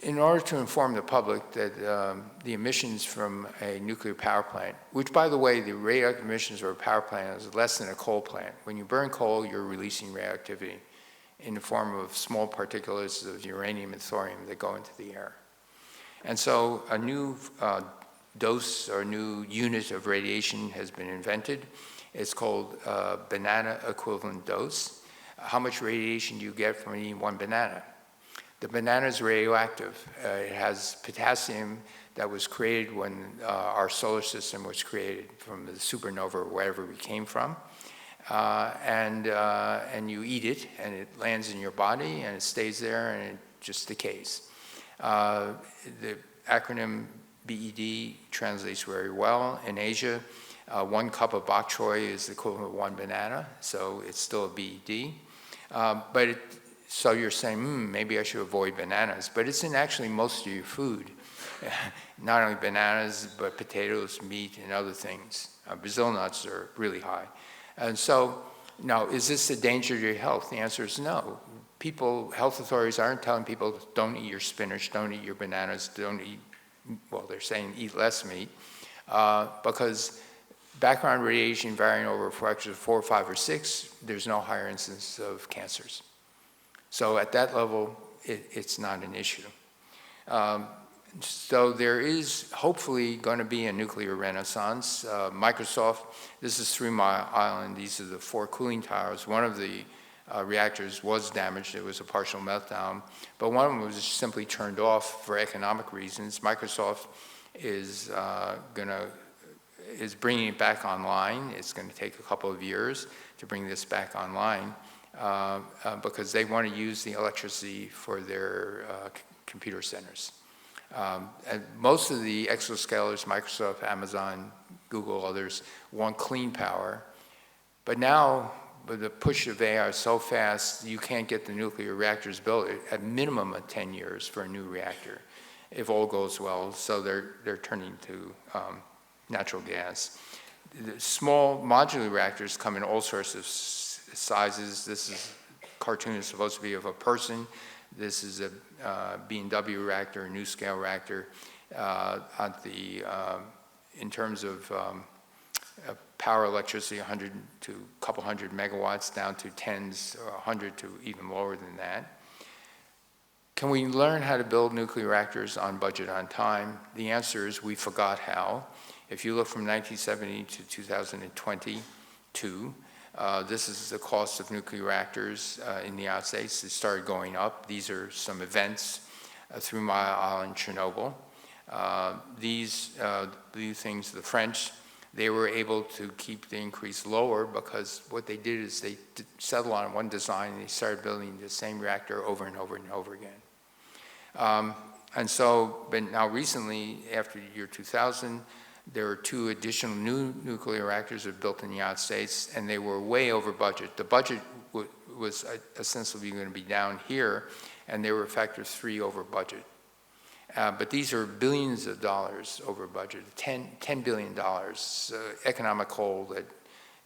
In order to inform the public that the emissions from a nuclear power plant, which by the way, the radioactive emissions of a power plant is less than a coal plant. When you burn coal, you're releasing radioactivity in the form of small particulates of uranium and thorium that go into the air. And so a new dose or new unit of radiation has been invented. It's called banana equivalent dose. How much radiation do you get from eating one banana? The banana is radioactive. It has potassium that was created when our solar system was created from the supernova or wherever we came from. And you eat it, and it lands in your body, and it stays there, and it just decays. The acronym BED translates very well. In Asia, 1 cup of bok choy is the equivalent of 1 banana, so it's still a BED. So you're saying, maybe I should avoid bananas, but it's in actually most of your food. Not only bananas, but potatoes, meat, and other things. Brazil nuts are really high. And so, now, is this a danger to your health? The answer is no. Health authorities aren't telling people, don't eat your spinach, don't eat your bananas, don't eat, well, they're saying eat less meat, because background radiation varying over factors of 4, 5, or 6, there's no higher incidence of cancers. So at that level, it's not an issue. So there is hopefully going to be a nuclear renaissance. Microsoft, this is 3 Mile Island, these are the 4 cooling towers. One of the reactors was damaged, it was a partial meltdown, but one of them was simply turned off for economic reasons. Microsoft is bringing it back online. It's going to take a couple of years to bring this back online because they want to use the electricity for their computer centers. And most of the exascalers, Microsoft, Amazon, Google, others, want clean power. But now, with the push of AI so fast, you can't get the nuclear reactors built at minimum of 10 years for a new reactor, if all goes well. So they're turning to natural gas. The small modular reactors come in all sorts of sizes. This cartoon is supposed to be of a person. This is a B&W reactor, a NuScale reactor. In terms of power electricity, 100 to a couple hundred megawatts, down to tens, or 100 to even lower than that. Can we learn how to build nuclear reactors on budget, on time? The answer is we forgot how. If you look from 1970 to 2022, this is the cost of nuclear reactors in the United States. It started going up. These are some events, 3 Mile Island, Chernobyl. These things, the French, they were able to keep the increase lower because what they did is they settled on one design and they started building the same reactor over and over and over again. And so, but now recently, after the year 2000, there were 2 additional new nuclear reactors that were built in the United States, and they were way over budget. The budget was ostensibly going to be down here, and they were a factor of 3 over budget. But these are billions of dollars over budget, $10 billion, economic hole that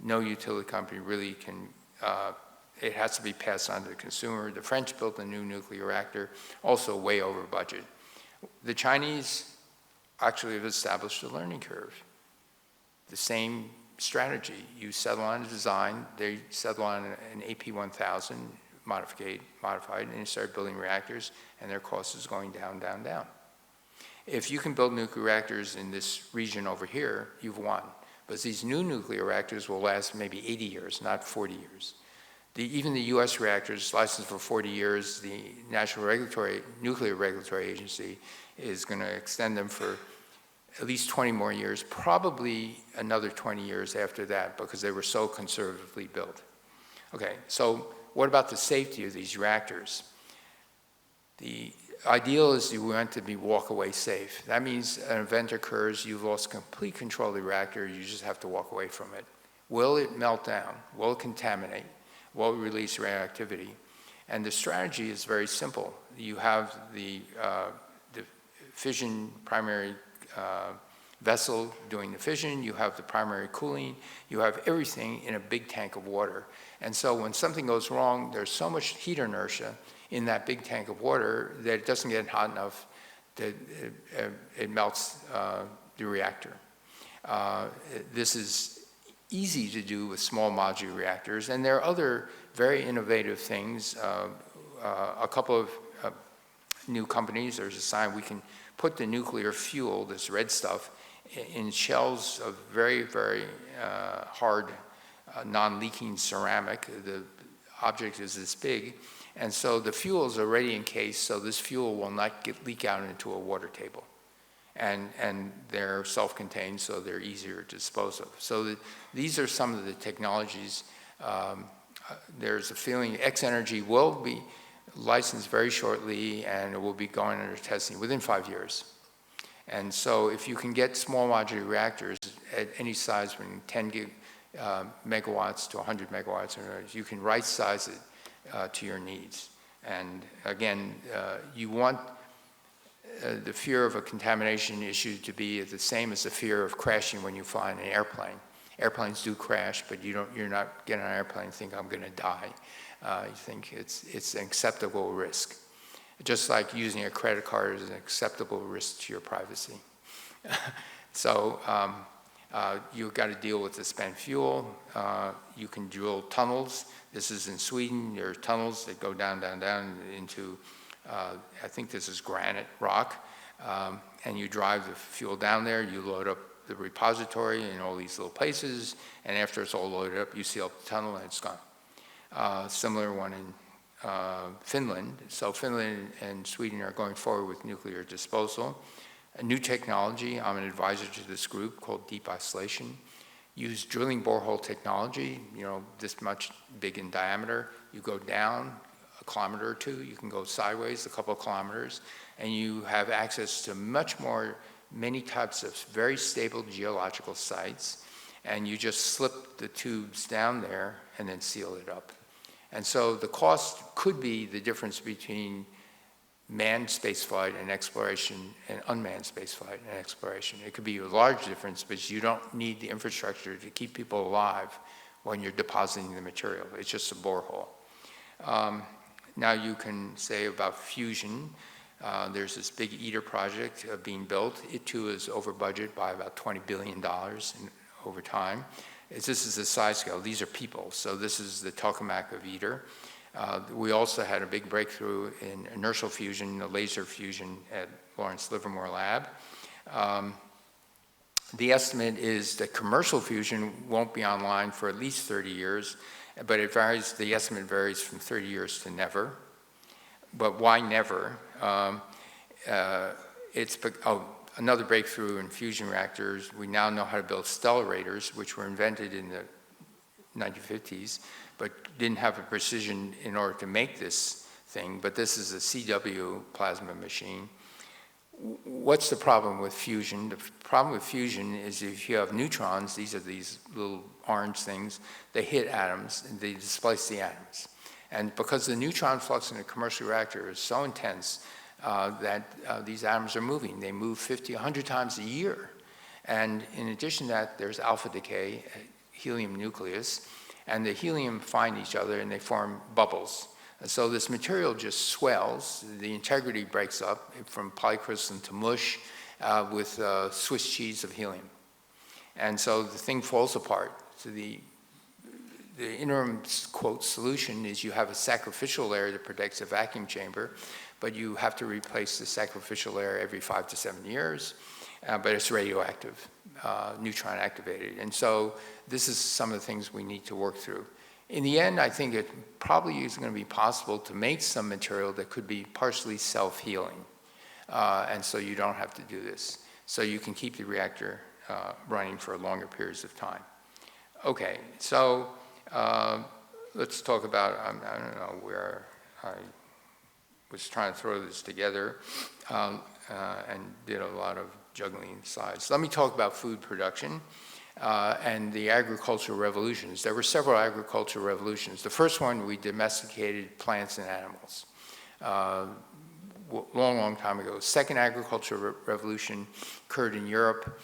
no utility company really can, it has to be passed on to the consumer. The French built a new nuclear reactor, also way over budget. The Chinese actually have established a learning curve. The same strategy. You settle on a design, they settle on an AP1000 modified, and you start building reactors, and their cost is going down, down, down. If you can build nuclear reactors in this region over here, you've won. But these new nuclear reactors will last maybe 80 years, not 40 years. Even the US reactors licensed for 40 years, the National Nuclear Regulatory Agency is going to extend them for at least 20 more years, probably another 20 years after that, because they were so conservatively built. Okay, so what about the safety of these reactors? The ideal is you want to be walk-away safe. That means an event occurs, you've lost complete control of the reactor, you just have to walk away from it. Will it melt down? Will it contaminate? Will it release radioactivity? And the strategy is very simple. You have the fission primary vessel doing the fission, you have the primary cooling, you have everything in a big tank of water. And so when something goes wrong, there's so much heat inertia in that big tank of water that it doesn't get hot enough that it melts the reactor. This is easy to do with small modular reactors, and there are other very innovative things. A couple of new companies, there's a sign we can put the nuclear fuel, this red stuff, in shells of very, very hard, non-leaking ceramic. The object is this big, and so the fuel is already encased, so this fuel will not leak out into a water table. And they're self-contained, so they're easier to dispose of. So these are some of the technologies. There's a feeling X-energy will be licensed very shortly, and it will be going under testing within 5 years. And so if you can get small modular reactors at any size from 10 megawatts to 100 megawatts, you can right size it to your needs. And again, you want the fear of a contamination issue to be the same as the fear of crashing when you fly in an airplane. Airplanes do crash, but you're not getting on an airplane and think, I'm going to die. You think it's an acceptable risk. Just like using a credit card is an acceptable risk to your privacy. So you've got to deal with the spent fuel. You can drill tunnels. This is in Sweden. There are tunnels that go down, down, down into, I think this is granite rock. And you drive the fuel down there. You load up the repository in all these little places. And after it's all loaded up, you seal up the tunnel and it's gone. Similar one in Finland. So Finland and Sweden are going forward with nuclear disposal. A new technology, I'm an advisor to this group called deep isolation. Use drilling borehole technology, this much big in diameter. You go down a kilometer or two, you can go sideways a couple of kilometers, and you have access to many types of very stable geological sites, and you just slip the tubes down there and then seal it up. And so the cost could be the difference between manned spaceflight and exploration and unmanned spaceflight and exploration. It could be a large difference, but you don't need the infrastructure to keep people alive when you're depositing the material. It's just a borehole. Now you can say about fusion. There's this big ITER project being built. It too is over budget by about $20 billion over time. This is the size scale. These are people. So this is the tokamak of ITER. We also had a big breakthrough in inertial fusion, the laser fusion at Lawrence Livermore Lab. The estimate is that commercial fusion won't be online for at least 30 years, but it varies. The estimate varies from 30 years to never. But why never? Another breakthrough in fusion reactors, we now know how to build stellarators, which were invented in the 1950s, but didn't have the precision in order to make this thing. But this is a CW plasma machine. What's the problem with fusion? The problem with fusion is if you have neutrons, these are these little orange things, they hit atoms and they displace the atoms. And because the neutron flux in a commercial reactor is so intense that these atoms are moving. They move 50, 100 times a year. And in addition to that, there's alpha decay, helium nucleus, and the helium find each other and they form bubbles. And so this material just swells, the integrity breaks up from polycrystalline to mush with Swiss cheese of helium. And so the thing falls apart. So the interim, quote, solution is you have a sacrificial layer that protects a vacuum chamber, but you have to replace the sacrificial layer every 5 to 7 years. But it's radioactive, neutron activated. And so this is some of the things we need to work through. In the end, I think it probably is going to be possible to make some material that could be partially self-healing. And so you don't have to do this. So you can keep the reactor running for longer periods of time. Okay, so let's talk about, I don't know where I was trying to throw this together and did a lot of juggling slides. Let me talk about food production and the agricultural revolutions. There were several agricultural revolutions. The first one, we domesticated plants and animals. Long time ago. Second agricultural revolution occurred in Europe,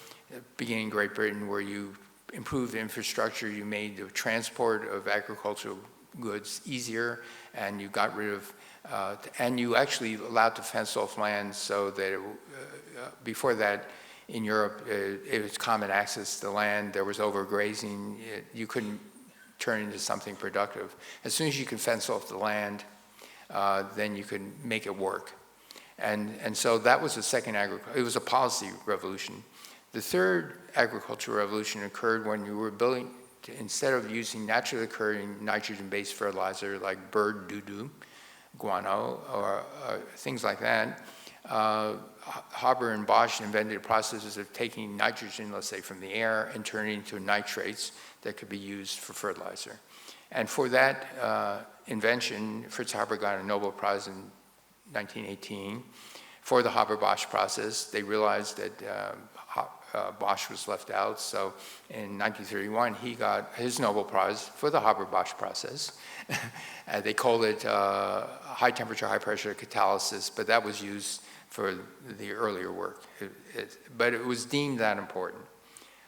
beginning in Great Britain, where you improved the infrastructure, you made the transport of agricultural goods easier, and you got rid of, and you actually allowed to fence off land so that before that, in Europe, it was common access to land, there was overgrazing, you couldn't turn into something productive. As soon as you could fence off the land, then you could make it work. And so that was the second it was a policy revolution. The third agricultural revolution occurred when you were building, instead of using naturally occurring nitrogen-based fertilizer like bird doo-doo, guano, or things like that, Haber and Bosch invented processes of taking nitrogen, let's say, from the air and turning it into nitrates that could be used for fertilizer. And for that invention, Fritz Haber got a Nobel Prize in 1918 for the Haber-Bosch process. They realized that Bosch was left out, so in 1931 he got his Nobel Prize for the Haber-Bosch process. They called it high temperature, high pressure catalysis, but that was used for the earlier work. But it was deemed that important.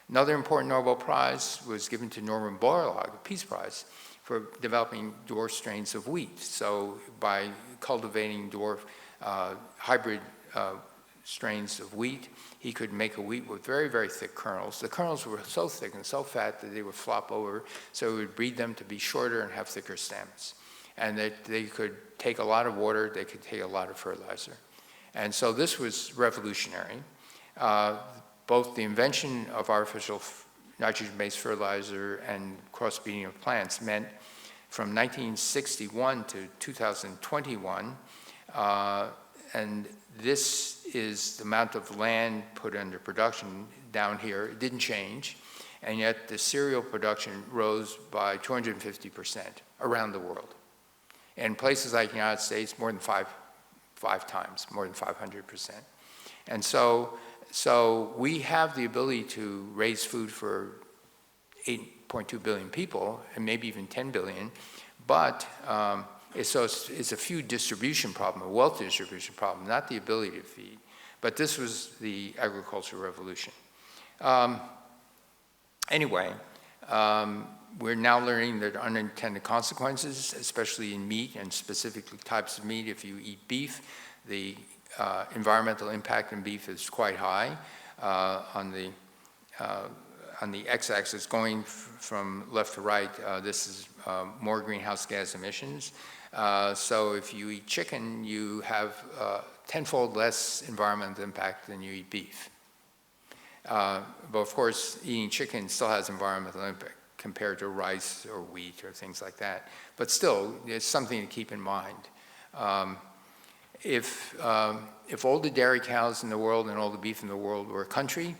Another important Nobel Prize was given to Norman Borlaug, a Peace Prize, for developing dwarf strains of wheat. So by cultivating dwarf hybrid strains of wheat, he could make a wheat with very, very thick kernels. The kernels were so thick and so fat that they would flop over, so it would breed them to be shorter and have thicker stems. And that they could take a lot of water, they could take a lot of fertilizer. And so this was revolutionary. Both the invention of artificial nitrogen-based fertilizer and crossbreeding of plants meant from 1961 to 2021, and this is the amount of land put under production down here. It didn't change, and yet the cereal production rose by 250% around the world. In places like the United States, more than five times, more than 500%. And so we have the ability to raise food for 8.2 billion people, and maybe even 10 billion, but it's a food distribution problem, a wealth distribution problem, not the ability to feed. But this was the agricultural revolution. Anyway, we're now learning that unintended consequences, especially in meat and specifically types of meat. If you eat beef, the environmental impact in beef is quite high. On the x-axis, going from left to right, this is more greenhouse gas emissions. So if you eat chicken, you have tenfold less environmental impact than you eat beef. But of course, eating chicken still has environmental impact compared to rice or wheat or things like that. But still, it's something to keep in mind. If all the dairy cows in the world and all the beef in the world were a country,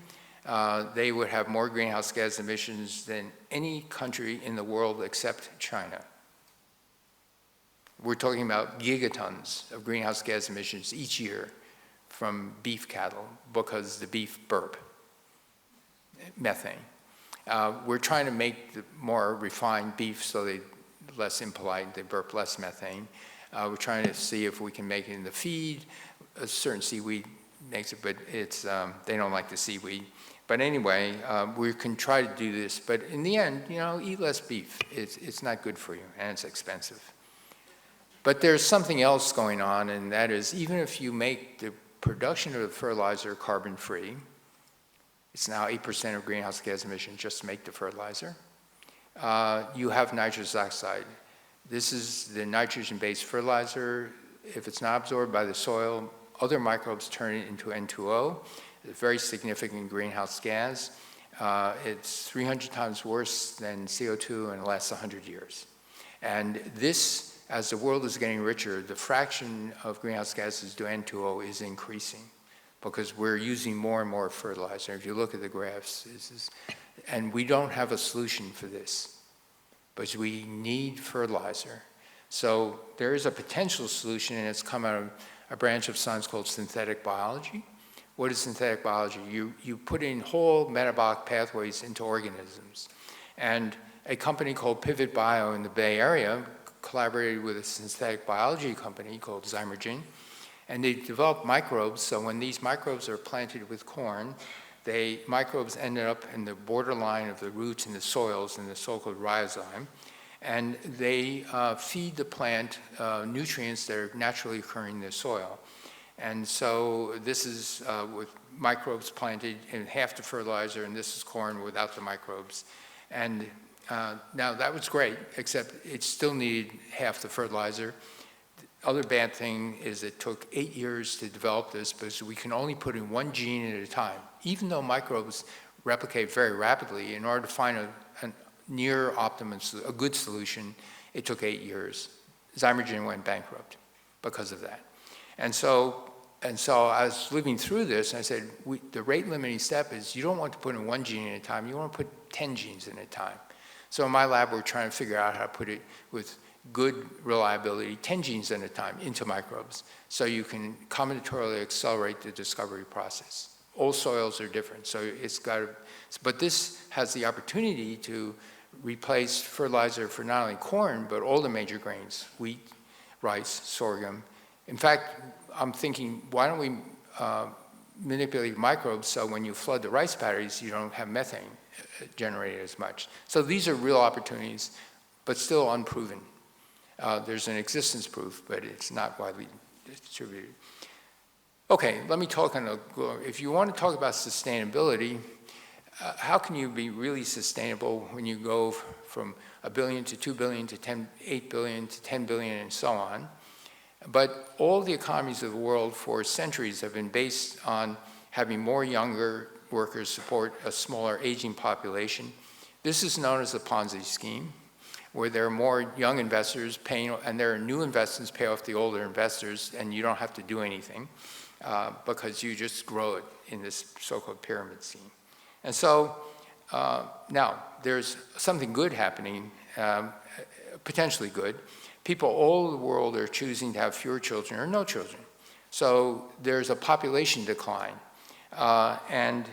they would have more greenhouse gas emissions than any country in the world except China. We're talking about gigatons of greenhouse gas emissions each year from beef cattle because the beef burp methane. We're trying to make the more refined beef so they less impolite, they burp less methane. We're trying to see if we can make it in the feed. A certain seaweed makes it, but it's, they don't like the seaweed. But anyway, we can try to do this, but in the end, you know, eat less beef. It's not good for you, and it's expensive. But there's something else going on, and that is, even if you make the production of the fertilizer carbon-free, it's now 8% of greenhouse gas emissions just to make the fertilizer, you have nitrous oxide. This is the nitrogen-based fertilizer. If it's not absorbed by the soil, other microbes turn it into N2O. It's a very significant greenhouse gas. It's 300 times worse than CO2 and it lasts 100 years. And this, as the world is getting richer, the fraction of greenhouse gases to N2O is increasing because we're using more and more fertilizer. If you look at the graphs, and we don't have a solution for this, but we need fertilizer. So there is a potential solution, and it's come out of a branch of science called synthetic biology. What is synthetic biology? You put in whole metabolic pathways into organisms. And a company called Pivot Bio in the Bay Area collaborated with a synthetic biology company called Zymergen, and they developed microbes. So when these microbes are planted with corn, microbes ended up in the borderline of the roots in the soils in the so-called rhizome, and they feed the plant nutrients that are naturally occurring in the soil. And so this is with microbes planted in half the fertilizer, and this is corn without the microbes. And now that was great, except it still needed half the fertilizer. The other bad thing is it took 8 years to develop this because we can only put in one gene at a time. Even though microbes replicate very rapidly, in order to find a near optimum, a good solution, it took 8 years. Zymergen went bankrupt because of that. And so I was living through this, and I said, the rate limiting step is you don't want to put in one gene at a time, you want to put 10 genes at a time. So in my lab, we're trying to figure out how to put it with good reliability, 10 genes at a time into microbes, so you can combinatorially accelerate the discovery process. All soils are different, so it's got to, but this has the opportunity to replace fertilizer for not only corn, but all the major grains, wheat, rice, sorghum. In fact, I'm thinking, why don't we manipulate microbes so when you flood the rice paddies, you don't have methane generated as much. So these are real opportunities, but still unproven. There's an existence proof, but it's not widely distributed. Okay, let me talk on if you want to talk about sustainability, how can you be really sustainable when you go from 1 billion to 2 billion to 8 billion to 10 billion and so on? But all the economies of the world for centuries have been based on having more younger workers support a smaller aging population. This is known as the Ponzi scheme, where there are more young investors paying, and there are new investors pay off the older investors, and you don't have to do anything because you just grow it in this so-called pyramid scheme. And so now there's something good happening, potentially good. People all over the world are choosing to have fewer children or no children. So there's a population decline. And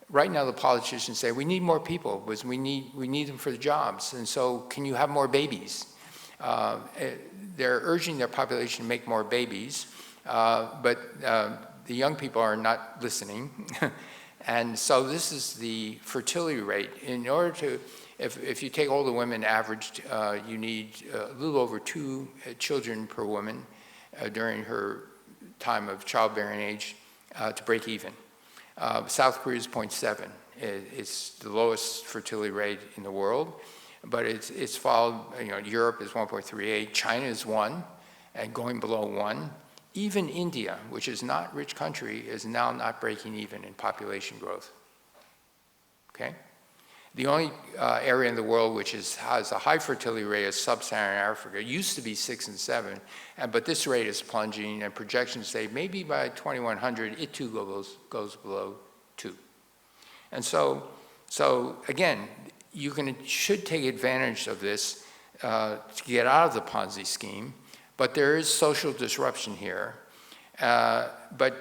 right now the politicians say, we need more people because we need them for the jobs. And so can you have more babies? They're urging their population to make more babies, but the young people are not listening. And so this is the fertility rate. In order to, if you take all the women averaged, you need a little over 2 children per woman during her time of childbearing age to break even. South Korea is 0.7. It's the lowest fertility rate in the world, but it's followed, Europe is 1.38, China is 1, and going below 1. Even India, which is not a rich country, is now not breaking even in population growth. Okay? The only area in the world which has a high fertility rate is sub-Saharan Africa. It used to be 6 and 7, but this rate is plunging, and projections say maybe by 2100, it too goes below 2. And so again, you should take advantage of this to get out of the Ponzi scheme, but there is social disruption here. But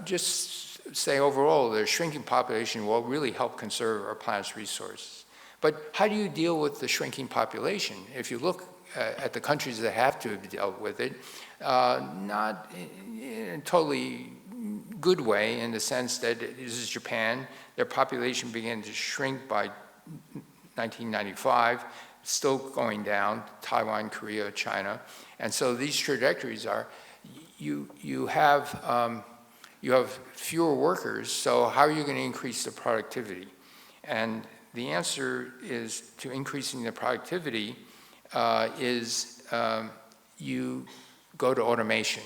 just say overall, the shrinking population will really help conserve our planet's resources. But how do you deal with the shrinking population? If you look at the countries that have to have dealt with it, not in a totally good way, in the sense that this is Japan. Their population began to shrink by 1995, still going down, Taiwan, Korea, China. And so these trajectories are, you have fewer workers, so how are you going to increase the productivity? And the answer is to increasing the productivity you go to automation,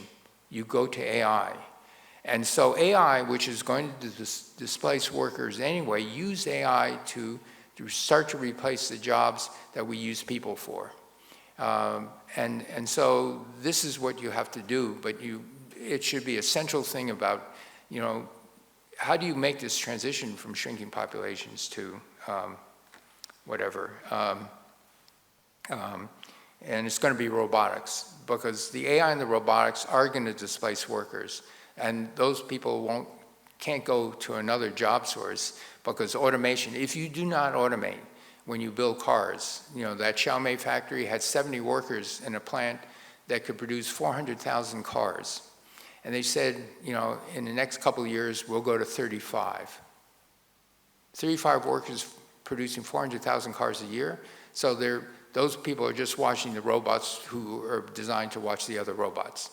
you go to AI. And so AI, which is going to displace workers anyway, use AI to start to replace the jobs that we use people for. And so this is what you have to do, but it should be a central thing about, how do you make this transition from shrinking populations to whatever. And it's going to be robotics, because the AI and the robotics are going to displace workers. And those people can't go to another job source, because automation, if you do not automate when you build cars, that Xiaomi factory had 70 workers in a plant that could produce 400,000 cars. And they said, in the next couple of years, we'll go to 35. 35 workers producing 400,000 cars a year. So those people are just watching the robots who are designed to watch the other robots.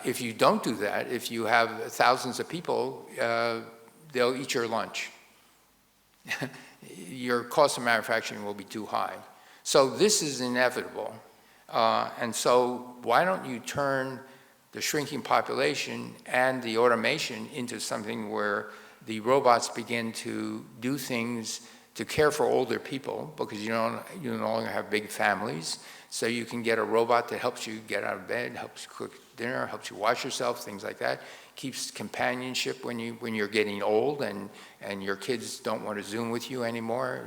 If you don't do that, if you have thousands of people, they'll eat your lunch. Your cost of manufacturing will be too high. So this is inevitable. And so why don't you turn the shrinking population and the automation into something where the robots begin to do things to care for older people, because you no longer have big families. So you can get a robot that helps you get out of bed, helps you cook dinner, helps you wash yourself, things like that. Keeps companionship when you're getting old and your kids don't want to Zoom with you anymore,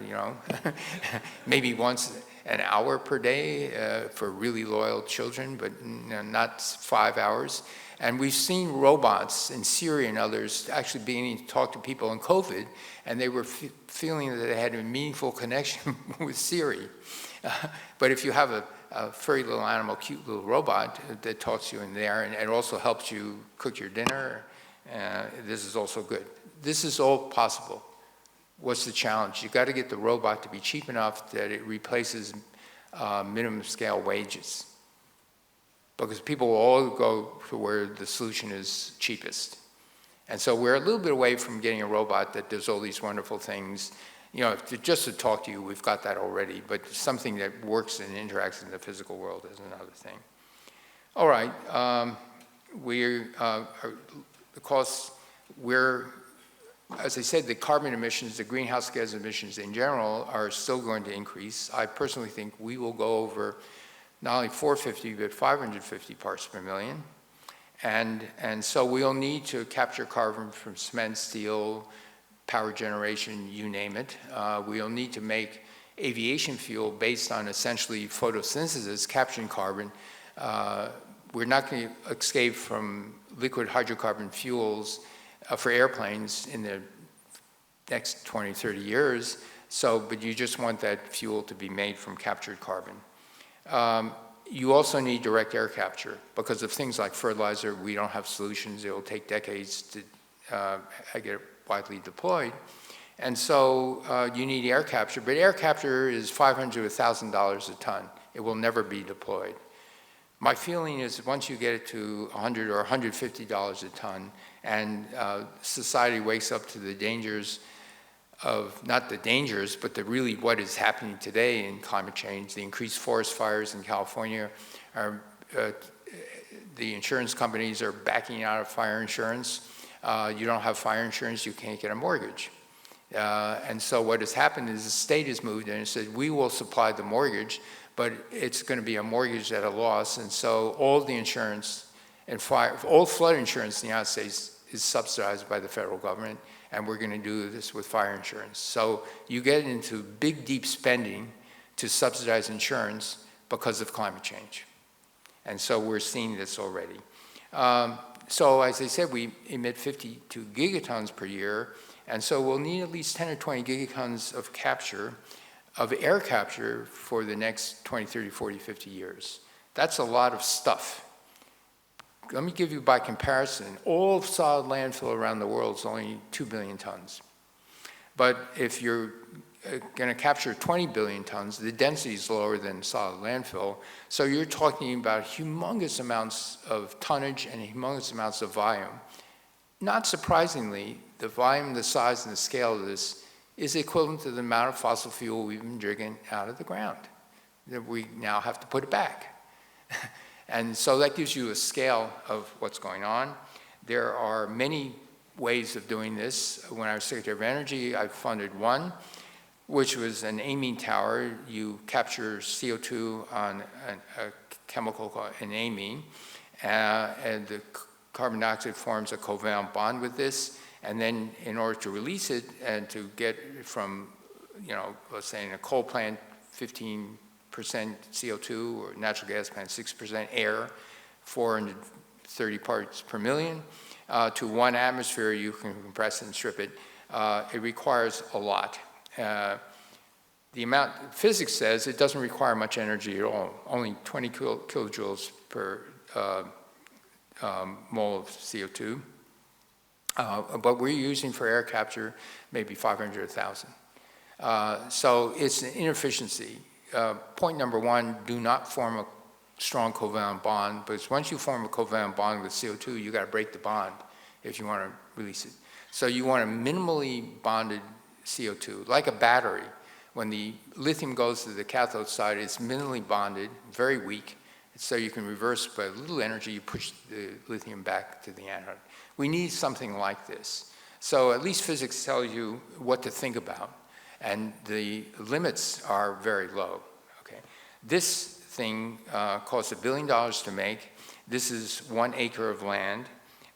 Maybe once an hour per day for really loyal children, but not 5 hours. And we've seen robots in Syria and others actually beginning to talk to people in COVID, and they were feeling that they had a meaningful connection with Siri. But if you have a furry little animal, cute little robot that talks to you in there and also helps you cook your dinner, this is also good. This is all possible. What's the challenge? You've got to get the robot to be cheap enough that it replaces minimum scale wages. Because people will all go to where the solution is cheapest. And so we're a little bit away from getting a robot that does all these wonderful things. Just to talk to you, we've got that already, but something that works and interacts in the physical world is another thing. All right, as I said, the carbon emissions, the greenhouse gas emissions in general are still going to increase. I personally think we will go over not only 450, but 550 parts per million. And so we'll need to capture carbon from cement, steel, power generation, you name it. We'll need to make aviation fuel based on essentially photosynthesis, capturing carbon. We're not going to escape from liquid hydrocarbon fuels for airplanes in the next 20, 30 years. But you just want that fuel to be made from captured carbon. You also need direct air capture because of things like fertilizer. We don't have solutions. It will take decades to get widely deployed. And so you need air capture, but air capture is $500 to $1,000 a ton. It will never be deployed. My feeling is once you get it to $100 or $150 a ton and society wakes up to the dangers of, not the dangers, but really what is happening today in climate change, the increased forest fires in California, the insurance companies are backing out of fire insurance. You don't have fire insurance, you can't get a mortgage. And so what has happened is the state has moved in and said, we will supply the mortgage, but it's going to be a mortgage at a loss. And so all the insurance and all flood insurance in the United States is subsidized by the federal government, and we're going to do this with fire insurance. So you get into big, deep spending to subsidize insurance because of climate change. And so we're seeing this already. So as I said, we emit 52 gigatons per year, And so we'll need at least 10 or 20 gigatons of capture, of air capture for the next 20, 30, 40, 50 years. That's a lot of stuff. Let me give you by comparison, all of solid landfill around the world is only 2 billion tons. But if you're going to capture 20 billion tons, the density is lower than solid landfill. So you're talking about humongous amounts of tonnage and humongous amounts of volume. Not surprisingly, the volume, the size, and the scale of this is equivalent to the amount of fossil fuel we've been drinking out of the ground. That we now have to put it back. And so that gives you a scale of what's going on. There are many ways of doing this. When I was Secretary of Energy, I funded one, which was an amine tower. You capture CO2 on a chemical called an amine, and the carbon dioxide forms a covalent bond with this, and then in order to release it and to get from, let's say in a coal plant, 15% CO2, or natural gas plant, 6% air, 430 parts per million, to 1 atmosphere, you can compress it and strip it. It requires a lot. The amount, physics says it doesn't require much energy at all, only 20 kilojoules per mole of CO2. But we're using for air capture maybe 500 or 1,000. So it's an inefficiency. Point number one, do not form a strong covalent bond, because once you form a covalent bond with CO2, you got to break the bond if you want to release it. So you want a minimally bonded CO2, like a battery. When the lithium goes to the cathode side, it's minimally bonded, very weak, so you can reverse by a little energy, you push the lithium back to the anode. We need something like this. So at least physics tells you what to think about, and the limits are very low. Okay, this thing costs $1 billion to make. This is 1 acre of land.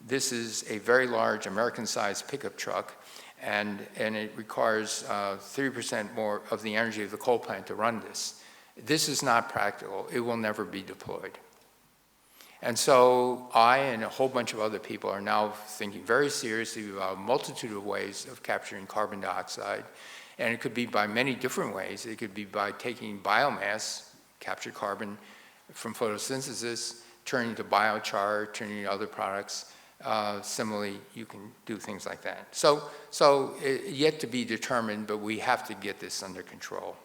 This is a very large American-sized pickup truck, and it requires 30% more of the energy of the coal plant to run this. This is not practical. It will never be deployed. And so I and a whole bunch of other people are now thinking very seriously about a multitude of ways of capturing carbon dioxide. And it could be by many different ways. It could be by taking biomass, captured carbon from photosynthesis, turning to biochar, turning to other products. Similarly, you can do things like that. So yet to be determined, but we have to get this under control.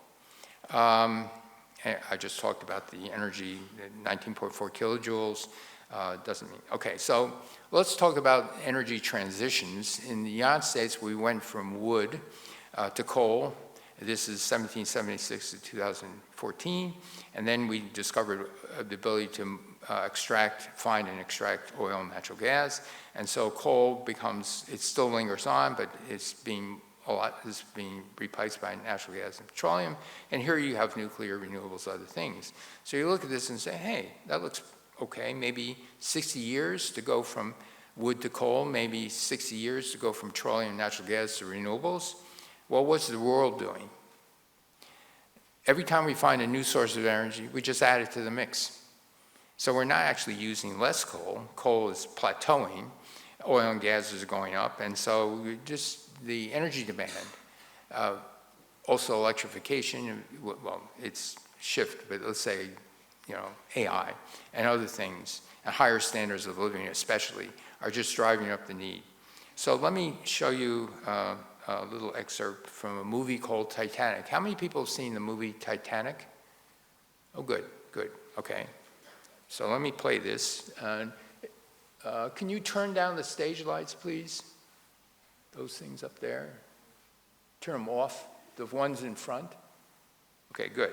I just talked about the energy, 19.4 kilojoules, doesn't mean, okay, so let's talk about energy transitions. In the United States, we went from wood to coal. This is 1776 to 2014, and then we discovered the ability to find and extract oil and natural gas, and so coal becomes, it still lingers on, but it's being replaced by natural gas and petroleum, and here you have nuclear, renewables, other things. So you look at this and say, hey, that looks okay, maybe 60 years to go from wood to coal, maybe 60 years to go from petroleum and natural gas to renewables. Well, what's the world doing? Every time we find a new source of energy, we just add it to the mix. So we're not actually using less coal. Coal is plateauing. Oil and gas is going up. And so the energy demand, also electrification, well, it's shift, but let's say, AI and other things, and higher standards of living especially, are just driving up the need. So let me show you a little excerpt from a movie called Titanic. How many people have seen the movie Titanic? Oh, good, okay. So let me play this. Can you turn down the stage lights, please? Those things up there. Turn them off, the ones in front. Okay, good.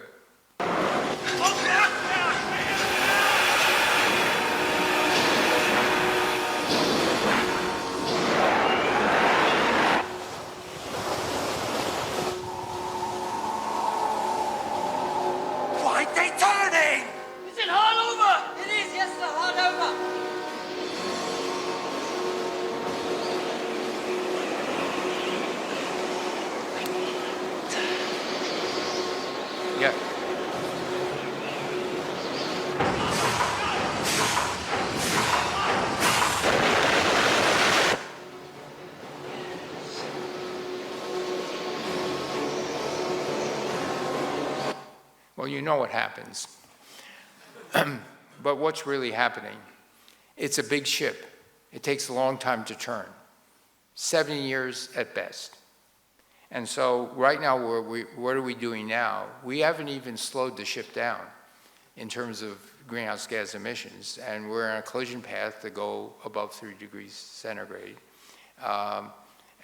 Well, you know what happens. But what's really happening? It's a big ship. It takes a long time to turn, 7 years at best. And so right now, what are we doing now? We haven't even slowed the ship down in terms of greenhouse gas emissions, and we're on a collision path to go above 3 degrees centigrade.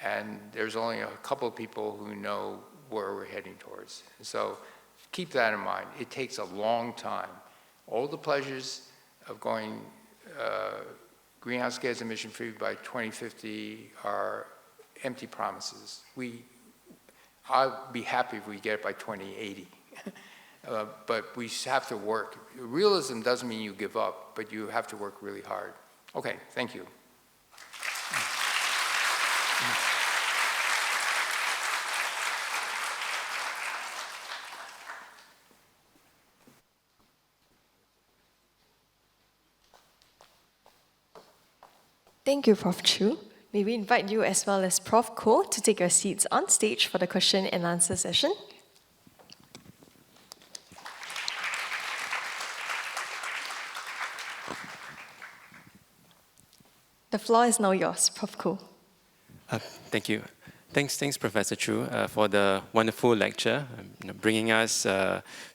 And there's only a couple of people who know where we're heading towards. So keep that in mind. It takes a long time. All the pleasures of going greenhouse gas emission free by 2050 are empty promises. I'll be happy if we get it by 2080. But we have to work. Realism doesn't mean you give up, but you have to work really hard. Okay, thank you. Thank you, Prof. Chu. May we invite you as well as Prof. Ko to take your seats on stage for the question and answer session. The floor is now yours, Prof. Ko. Thank you. Thanks, Professor Chu, for the wonderful lecture, bringing us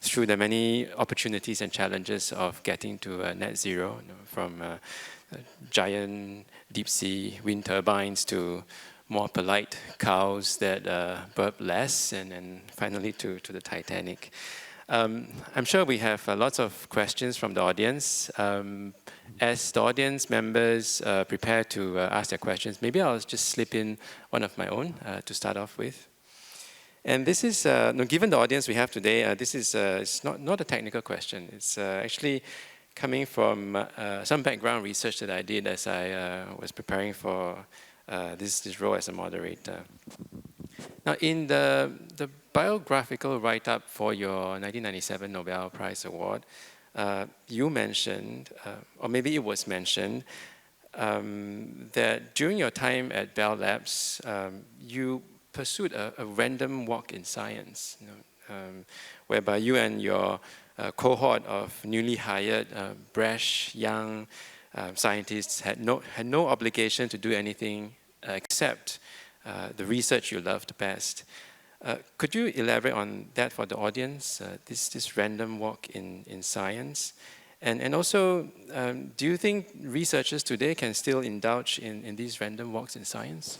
through the many opportunities and challenges of getting to net zero, from giant deep-sea wind turbines to more polite cows that burp less, and finally to the Titanic. I'm sure we have lots of questions from the audience. As the audience members prepare to ask their questions, maybe I'll just slip in one of my own to start off with. And this is, given the audience we have today, this is it's not a technical question. It's actually coming from some background research that I did as I was preparing for this role as a moderator. Now, in the biographical write-up for your 1997 Nobel Prize Award, you mentioned, or maybe it was mentioned, that during your time at Bell Labs, you pursued a random walk in science, whereby you and your cohort of newly hired, brash, young scientists had no obligation to do anything except the research you loved best. Could you elaborate on that for the audience, this random walk in science? And also, do you think researchers today can still indulge in these random walks in science?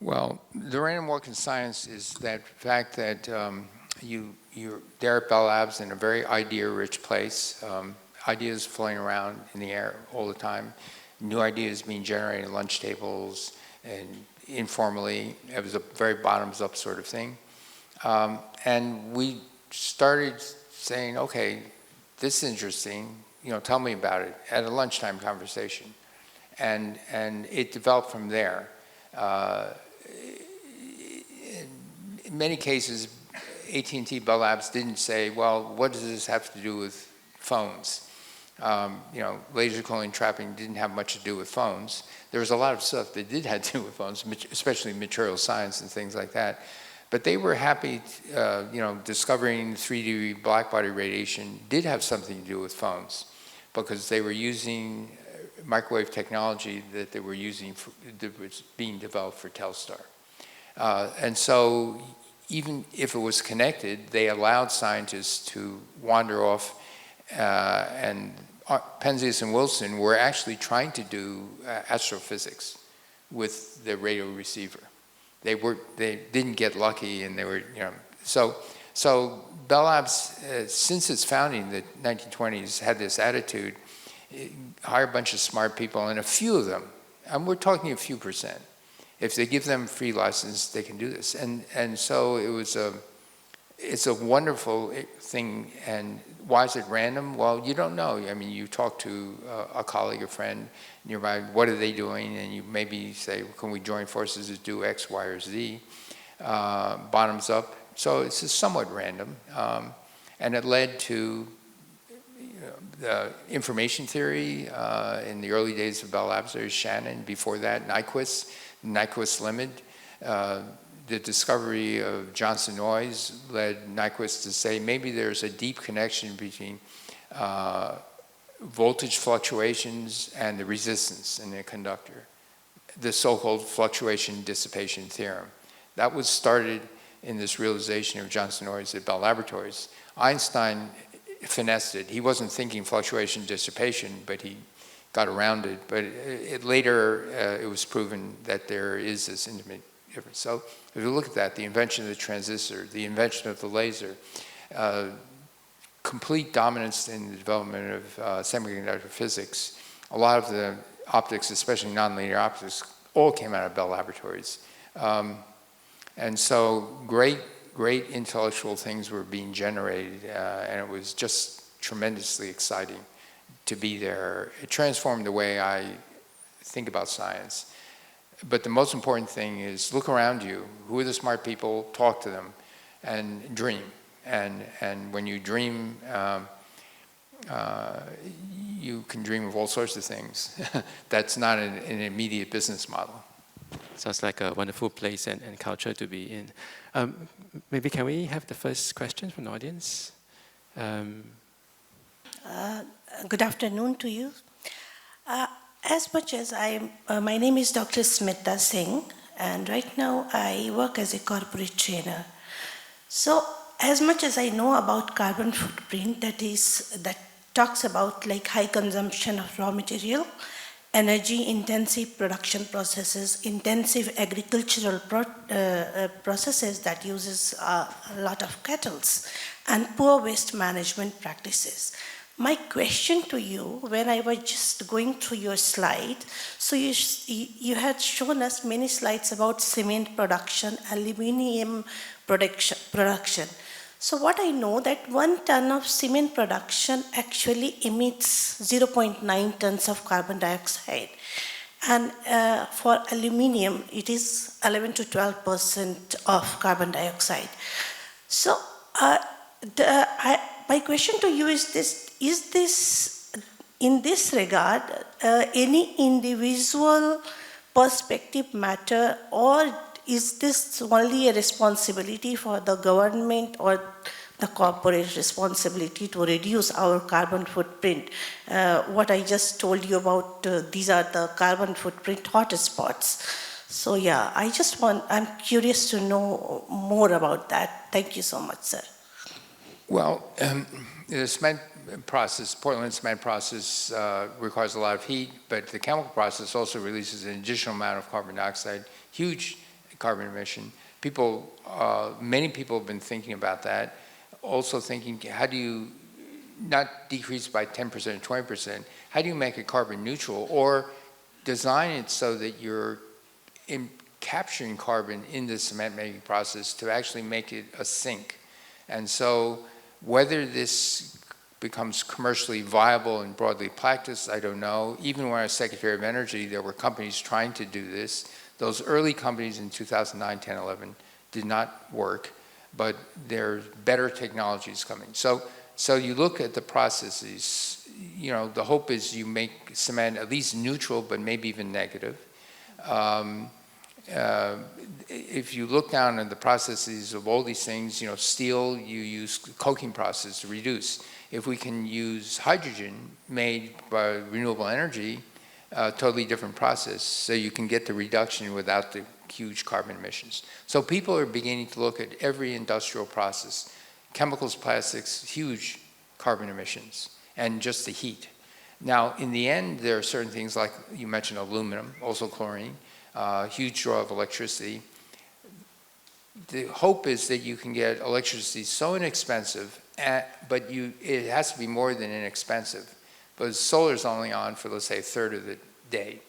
Well, the random walk in science is that fact that you're there at Bell Labs in a very idea-rich place, ideas floating around in the air all the time, new ideas being generated at lunch tables and informally. It was a very bottoms-up sort of thing. And we started saying, okay, this is interesting, tell me about it, at a lunchtime conversation. And it developed from there. In many cases, AT&T Bell Labs didn't say, well, what does this have to do with phones? Laser cooling trapping didn't have much to do with phones. There was a lot of stuff that did have to do with phones, especially material science and things like that. But they were happy, discovering 3D blackbody radiation did have something to do with phones, because they were using microwave technology that they were using that was being developed for Telstar. And so even if it was connected, they allowed scientists to wander off, and Penzias and Wilson were actually trying to do astrophysics with the radio receiver. They didn't get lucky, and they were, So Bell Labs, since its founding in the 1920s, had this attitude: hire a bunch of smart people, and a few of them, and we're talking a few %. If they give them free license, they can do this. And so it's a wonderful thing. And why is it random? Well, you don't know. I mean, you talk to a colleague, a friend nearby, what are they doing? And you maybe say, can we join forces to do X, Y, or Z? Bottoms up. So it's somewhat random. And it led to the information theory in the early days of Bell Labs. There's Shannon. Before that, Nyquist limit. the discovery of Johnson noise led Nyquist to say maybe there's a deep connection between voltage fluctuations and the resistance in a conductor, the so-called fluctuation dissipation theorem. That was started in this realization of Johnson noise at Bell Laboratories. Einstein finessed it. He wasn't thinking fluctuation dissipation, but he got around it. But later, it was proven that there is this intimate difference. So if you look at that, the invention of the transistor, the invention of the laser, complete dominance in the development of semiconductor physics, a lot of the optics, especially nonlinear optics, all came out of Bell Laboratories. And so great intellectual things were being generated, and it was just tremendously exciting to be there. It transformed the way I think about science. But the most important thing is look around you. Who are the smart people? Talk to them and dream. And when you dream, you can dream of all sorts of things. That's not an immediate business model. Sounds like a wonderful place and culture to be in. Maybe can we have the first question from the audience? Good afternoon to you. As much as my name is Dr. Smita Singh, and right now I work as a corporate trainer. So as much as I know about carbon footprint, that talks about like high consumption of raw material, energy intensive production processes, intensive agricultural processes that uses a lot of kettles, and poor waste management practices. My question to you, when I was just going through your slide, so you had shown us many slides about cement production, aluminum production. So what I know that 1 ton of cement production actually emits 0.9 tons of carbon dioxide. And for aluminum, it is 11 to 12% of carbon dioxide. So my question to you is this, in this regard, any individual perspective matter, or is this only a responsibility for the government or the corporate responsibility to reduce our carbon footprint? What I just told you about, these are the carbon footprint hotspots. So yeah, I'm curious to know more about that. Thank you so much, sir. Well, the cement process, Portland cement process requires a lot of heat, but the chemical process also releases an additional amount of carbon dioxide, huge carbon emission. Many people have been thinking about that, also thinking, how do you not decrease by 10% or 20%, how do you make it carbon neutral, or design it so that you're capturing carbon in the cement making process to actually make it a sink. And so whether this becomes commercially viable and broadly practiced, I don't know. Even when I was Secretary of Energy, there were companies trying to do this. Those early companies in 2009, 10, 11 did not work, but there's better technologies coming. So you look at the processes, the hope is you make cement at least neutral, but maybe even negative. If you look down at the processes of all these things, steel, you use coking process to reduce. If we can use hydrogen made by renewable energy, totally different process, so you can get the reduction without the huge carbon emissions. So people are beginning to look at every industrial process. Chemicals, plastics, huge carbon emissions, and just the heat. Now, in the end, there are certain things like you mentioned aluminum, also chlorine, huge draw of electricity. The hope is that you can get electricity so inexpensive, but it has to be more than inexpensive. But solar is only on for, let's say, a third of the day.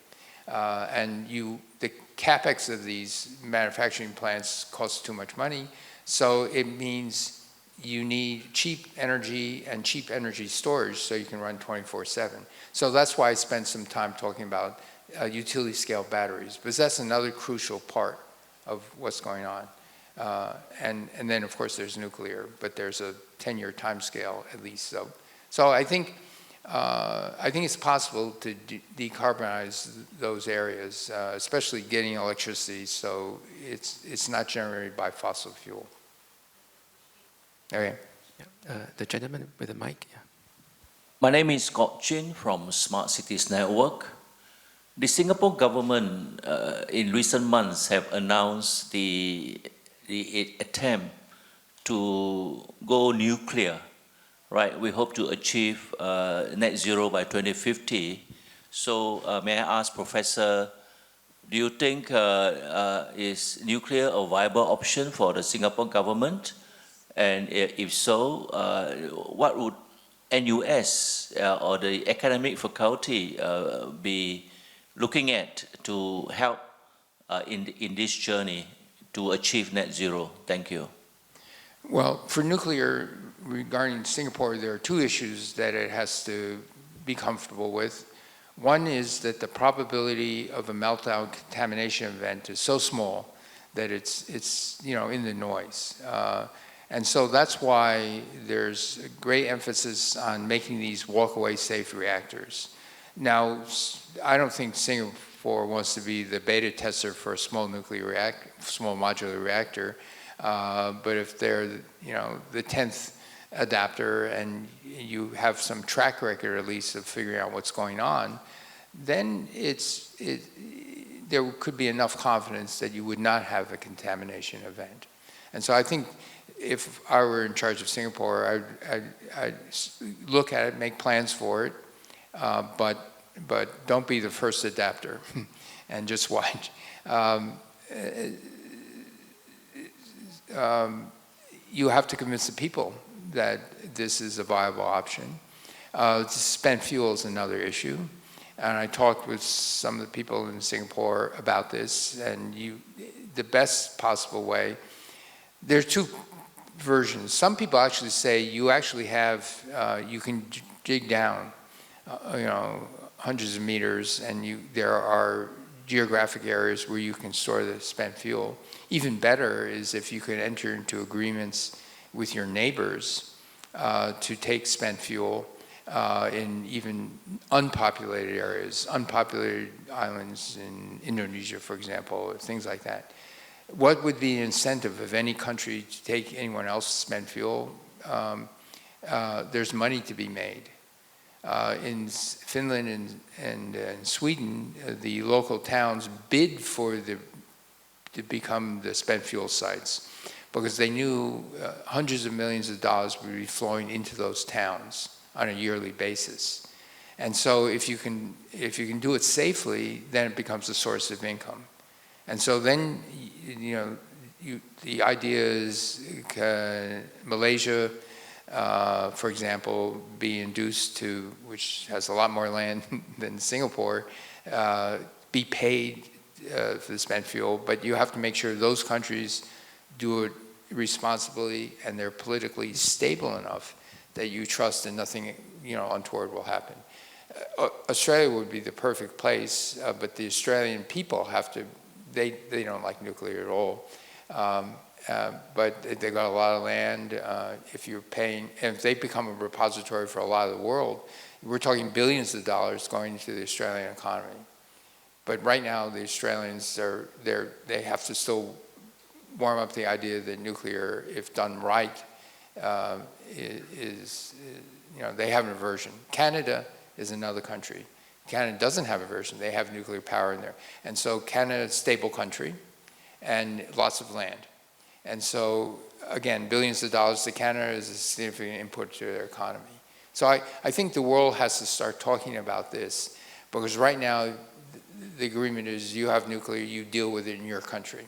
And the capex of these manufacturing plants costs too much money. So it means you need cheap energy and cheap energy storage so you can run 24/7. So that's why I spent some time talking about utility scale batteries, because that's another crucial part of what's going on. And then, of course, there's nuclear, but there's a 10-year time scale at least. So I think I think it's possible to decarbonize those areas, especially getting electricity, so it's not generated by fossil fuel. Okay. The gentleman with the mic. Yeah. My name is Scott Chin from Smart Cities Network. The Singapore government in recent months have announced the attempt to go nuclear, right? We hope to achieve net zero by 2050. So may I ask, Professor, do you think is nuclear a viable option for the Singapore government? And if so, what would NUS or the academic faculty be looking at to help in this journey to achieve net zero? Thank you. Well, for nuclear, regarding Singapore, there are two issues that it has to be comfortable with. One is that the probability of a meltdown contamination event is so small that it's in the noise. And so that's why there's a great emphasis on making these walk-away safe reactors. Now, I don't think Singapore wants to be the beta tester for a small small modular reactor, but if they're the 10th adapter and you have some track record at least of figuring out what's going on, then there could be enough confidence that you would not have a contamination event. And so I think if I were in charge of Singapore, I'd look at it, make plans for it, but don't be the first adapter and just watch. You have to convince the people that this is a viable option. Spent fuel is another issue. And I talked with some of the people in Singapore about this, and the best possible way, there are two versions. Some people actually say you actually have, you can dig down, hundreds of meters, and there are geographic areas where you can store the spent fuel. Even better is if you can enter into agreements with your neighbors to take spent fuel in even unpopulated areas, unpopulated islands in Indonesia, for example, things like that. What would be the incentive of any country to take anyone else's spent fuel? There's money to be made. In Finland and Sweden, the local towns bid to become the spent fuel sites because they knew hundreds of millions of dollars would be flowing into those towns on a yearly basis. And so if you can do it safely, then it becomes a source of income. And so then, the idea is Malaysia, for example, be induced to, which has a lot more land than Singapore, be paid for the spent fuel, but you have to make sure those countries do it responsibly and they're politically stable enough that you trust that nothing untoward will happen. Australia would be the perfect place, but the Australian people have to, they don't like nuclear at all. But they've got a lot of land. If you're paying, and if they become a repository for a lot of the world, we're talking billions of dollars going into the Australian economy. But right now, the Australians, they have to still warm up the idea that nuclear, if done right, they have an aversion. Canada is another country. Canada doesn't have aversion. They have nuclear power in there. And so Canada is a stable country and lots of land. And so, again, billions of dollars to Canada is a significant input to their economy. So I think the world has to start talking about this because right now the agreement is you have nuclear, you deal with it in your country.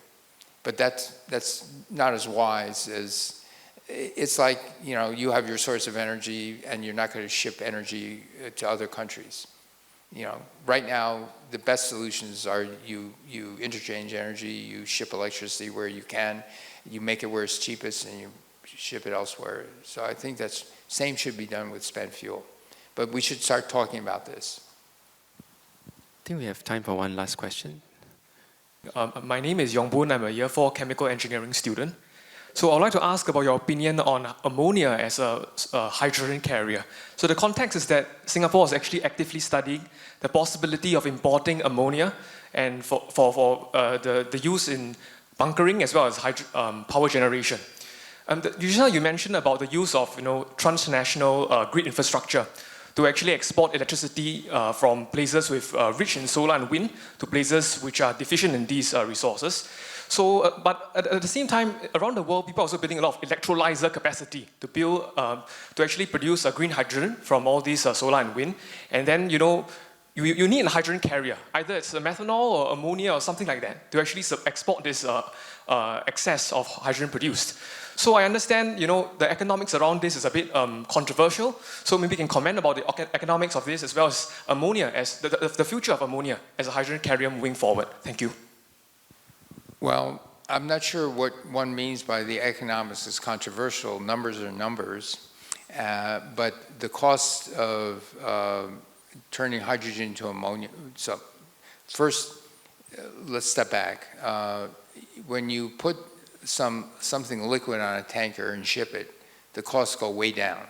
But that's not as wise as, it's like, you have your source of energy and you're not going to ship energy to other countries. Right now, the best solutions are you interchange energy, you ship electricity where you can, you make it where it's cheapest and you ship it elsewhere. So I think that's same should be done with spent fuel. But we should start talking about this. I think we have time for one last question. My name is Yongboon. I'm a year 4 chemical engineering student. So I would like to ask about your opinion on ammonia as a hydrogen carrier. So the context is that Singapore is actually actively studying the possibility of importing ammonia and for the use in bunkering as well as power generation. Just now you mentioned about the use of transnational grid infrastructure to actually export electricity from places with rich in solar and wind to places which are deficient in these resources. So, but at the same time, around the world, people are also building a lot of electrolyzer capacity to build, to actually produce green hydrogen from all these solar and wind. And then, you need a hydrogen carrier. Either it's a methanol or ammonia or something like that to actually export this excess of hydrogen produced. So I understand, the economics around this is a bit controversial. So maybe you can comment about the economics of this as well as ammonia, as the future of ammonia as a hydrogen carrier moving forward. Thank you. Well, I'm not sure what one means by the economics is controversial. Numbers are numbers. But the cost of turning hydrogen into ammonia. So first, let's step back. When you put something liquid on a tanker and ship it, the costs go way down.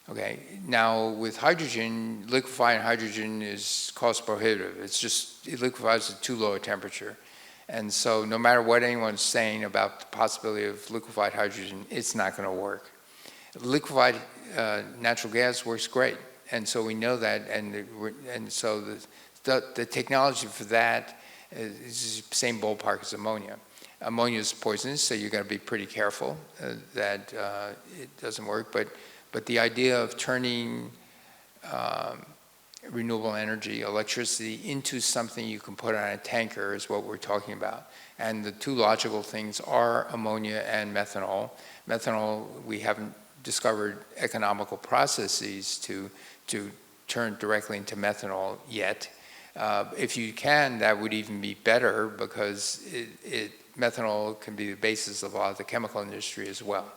Okay. Now with hydrogen, liquefying hydrogen is cost prohibitive. It liquefies at too low a temperature. And so no matter what anyone's saying about the possibility of liquefied hydrogen, it's not going to work. Liquefied natural gas works great. And so we know that, and so the technology for that is the same ballpark as ammonia. Ammonia is poisonous, so you've got to be pretty careful that it doesn't work. But the idea of turning renewable energy, electricity, into something you can put on a tanker is what we're talking about. And the two logical things are ammonia and methanol. Methanol, we haven't discovered economical processes to turn directly into methanol yet. If you can, that would even be better because methanol can be the basis of a lot of the chemical industry as well.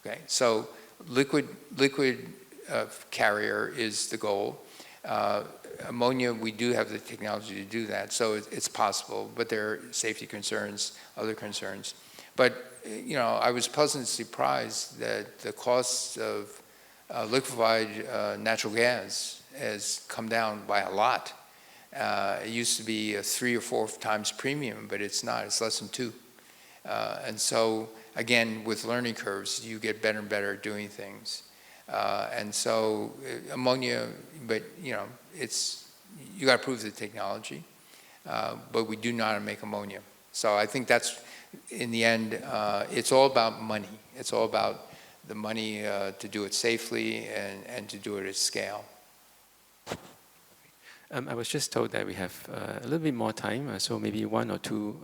Okay, so liquid carrier is the goal. Ammonia, we do have the technology to do that, so it's possible, but there are safety concerns, other concerns. But, I was pleasantly surprised that the cost of liquefied natural gas has come down by a lot. It used to be a 3 or 4 times premium, but it's not, it's less than 2. And so, again, with learning curves, you get better and better at doing things. And so ammonia, but you got to prove the technology, but we do know how to make ammonia. So I think that's, in the end, it's all about money. It's all about the money to do it safely and to do it at scale. I was just told that we have a little bit more time, so maybe 1 or 2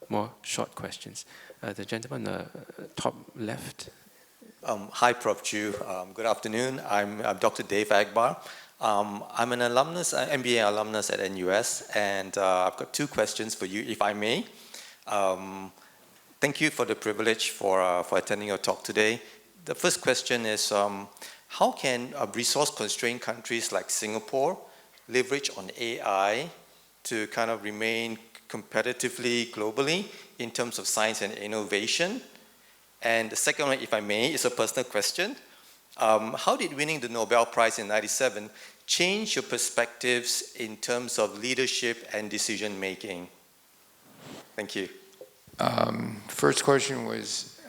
more short questions. The gentleman on the top left. Hi, Prof Chu. Good afternoon. I'm Dr. Dave Agbar. I'm an alumnus, MBA alumnus at NUS, and I've got 2 questions for you, if I may. Thank you for the privilege for attending your talk today. The first question is, how can resource-constrained countries like Singapore leverage on AI to kind of remain competitively globally in terms of science and innovation? And the second one, if I may, is a personal question. How did winning the Nobel Prize in '97 change your perspectives in terms of leadership and decision-making? Thank you. First question was,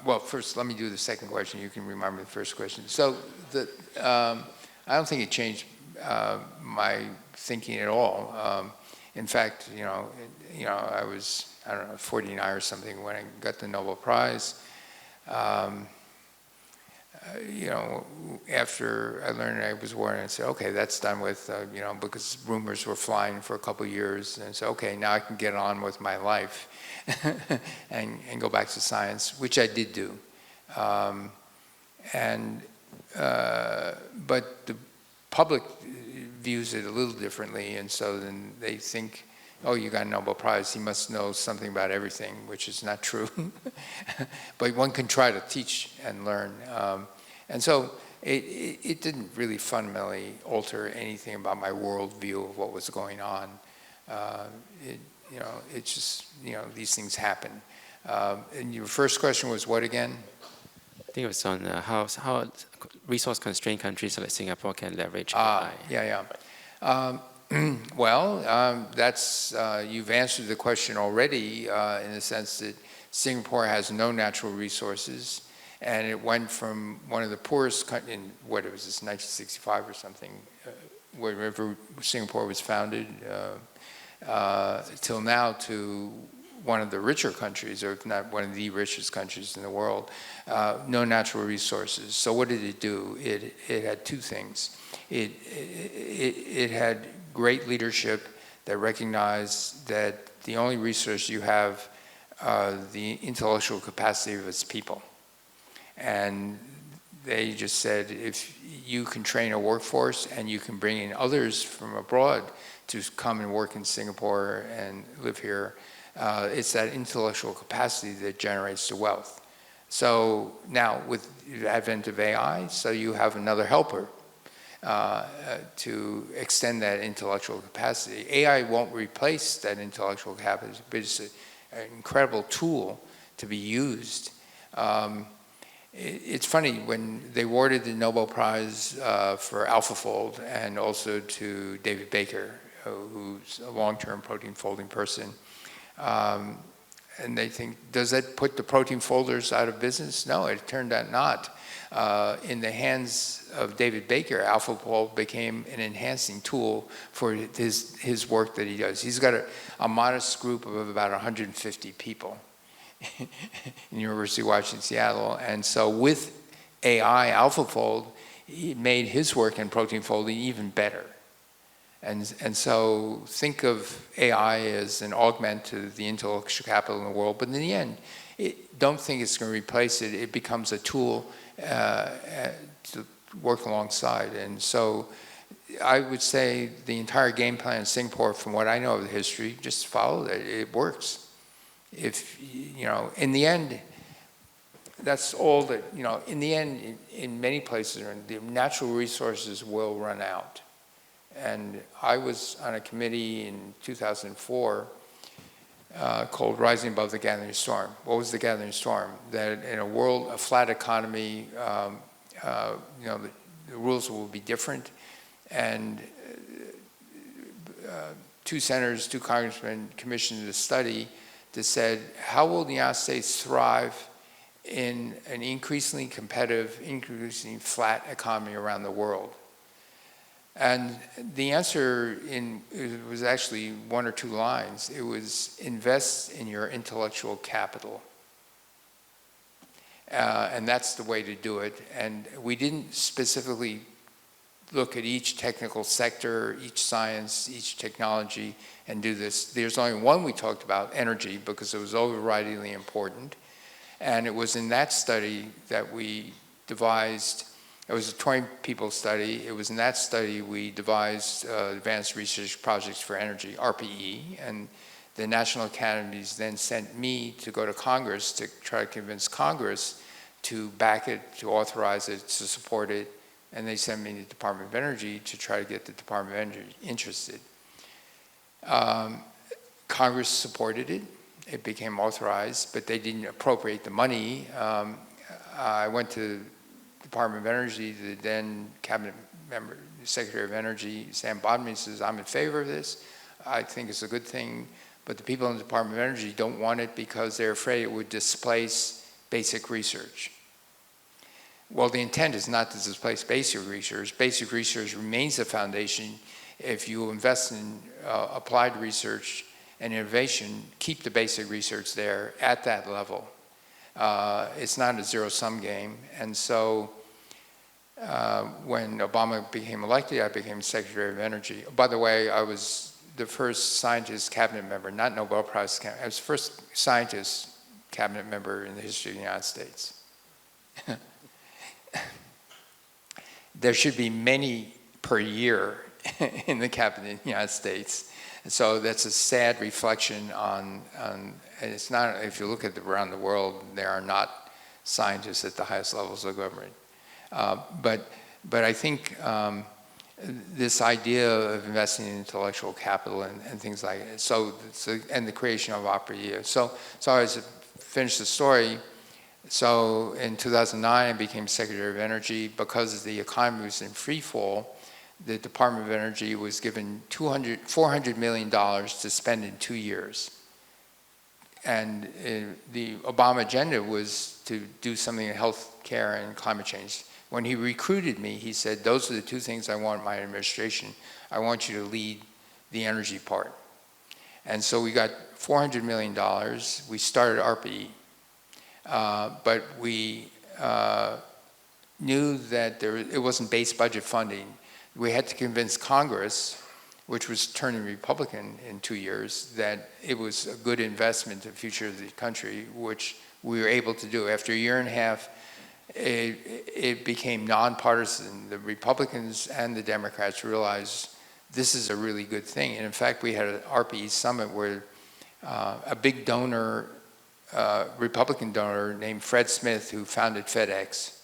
well, first let me do the second question. You can remind me the first question. So I don't think it changed my thinking at all. In fact, I was, I don't know, 49 or something when I got the Nobel Prize. After I learned I was born, I said, okay, that's done with, because rumors were flying for a couple of years. And so, okay, now I can get on with my life and go back to science, which I did do. But the public views it a little differently, and so then they think, oh, you got a Nobel Prize, he must know something about everything, which is not true. But one can try to teach and learn. And so it didn't really fundamentally alter anything about my worldview of what was going on. It's just, these things happen. And your first question was what again? I think it was on how resource-constrained countries like Singapore can leverage Ah, AI. Well, that's, you've answered the question already in the sense that Singapore has no natural resources, and it went from one of the poorest countries, in what it was, this 1965 or something, wherever Singapore was founded, till now to one of the richer countries, or if not one of the richest countries in the world, no natural resources. So what did it do? It had two things. It had great leadership that recognized that the only resource you have the intellectual capacity of its people. And they just said, if you can train a workforce and you can bring in others from abroad to come and work in Singapore and live here, it's that intellectual capacity that generates the wealth. So now with the advent of AI, so you have another helper to extend that intellectual capacity. AI won't replace that intellectual capacity, but it's an incredible tool to be used. It's funny, when they awarded the Nobel Prize for AlphaFold and also to David Baker, who's a long-term protein folding person, and they think, does that put the protein folders out of business? No, it turned out not. In the hands of David Baker, AlphaFold became an enhancing tool for his work that he does. He's got a modest group of about 150 people in the University of Washington, Seattle. And so with AI, AlphaFold, he made his work in protein folding even better. And so think of AI as an augment to the intellectual capital in the world, but in the end, don't think it's going to replace it. It becomes a tool to work alongside. And so I would say the entire game plan in Singapore, from what I know of the history, just follow it. It works. If, you know, in the end, that's all that, you know, in the end, in many places, the natural resources will run out. And I was on a committee in 2004 called Rising Above the Gathering Storm. What was the gathering storm? That in a world, a flat economy, you know, the rules will be different. And two senators, two congressmen commissioned a study that said, how will the United States thrive in an increasingly competitive, increasingly flat economy around the world? And the answer was actually one or two lines. It was, invest in your intellectual capital. And that's the way to do it. And we didn't specifically look at each technical sector, each science, each technology, and do this. There's only one we talked about, energy, because it was overridingly important. And it was in that study that we devised, it was a 20-people study. It was in that study we devised advanced research projects for energy, ARPA-E, and the national academies then sent me to go to Congress to try to convince Congress to back it, to authorize it, to support it, and they sent me to the Department of Energy to try to get the Department of Energy interested. Congress supported it. It became authorized, but they didn't appropriate the money. I went to Department of Energy, the then cabinet member, Secretary of Energy, Sam Bodman, says, I'm in favor of this. I think it's a good thing, but the people in the Department of Energy don't want it because they're afraid it would displace basic research. Well, the intent is not to displace basic research. Basic research remains the foundation. If you invest in applied research and innovation, keep the basic research there at that level. It's not a zero-sum game. And so when Obama became elected, I became Secretary of Energy. By the way, I was the first scientist cabinet member, not Nobel Prize, I was the first scientist cabinet member in the history of the United States. There should be many per year in the cabinet of the United States. So that's a sad reflection on, and it's not, if you look at around the world, there are not scientists at the highest levels of government. But I think this idea of investing in intellectual capital and things like it, and the creation of ARPA-E. So I was finish the story, so in 2009, I became Secretary of Energy. Because the economy was in free fall, the Department of Energy was given $400 million to spend in 2 years. And the Obama agenda was to do something in health care and climate change. When he recruited me, he said, those are the two things I want in my administration. I want you to lead the energy part. And so we got $400 million. We started ARPA-E. But we knew that it wasn't base budget funding. We had to convince Congress, which was turning Republican in 2 years, that it was a good investment in the future of the country, which we were able to do. After a year and a half, it became nonpartisan. The Republicans and the Democrats realized this is a really good thing. And in fact, we had an ARPA-E summit where a big donor, Republican donor named Fred Smith, who founded FedEx,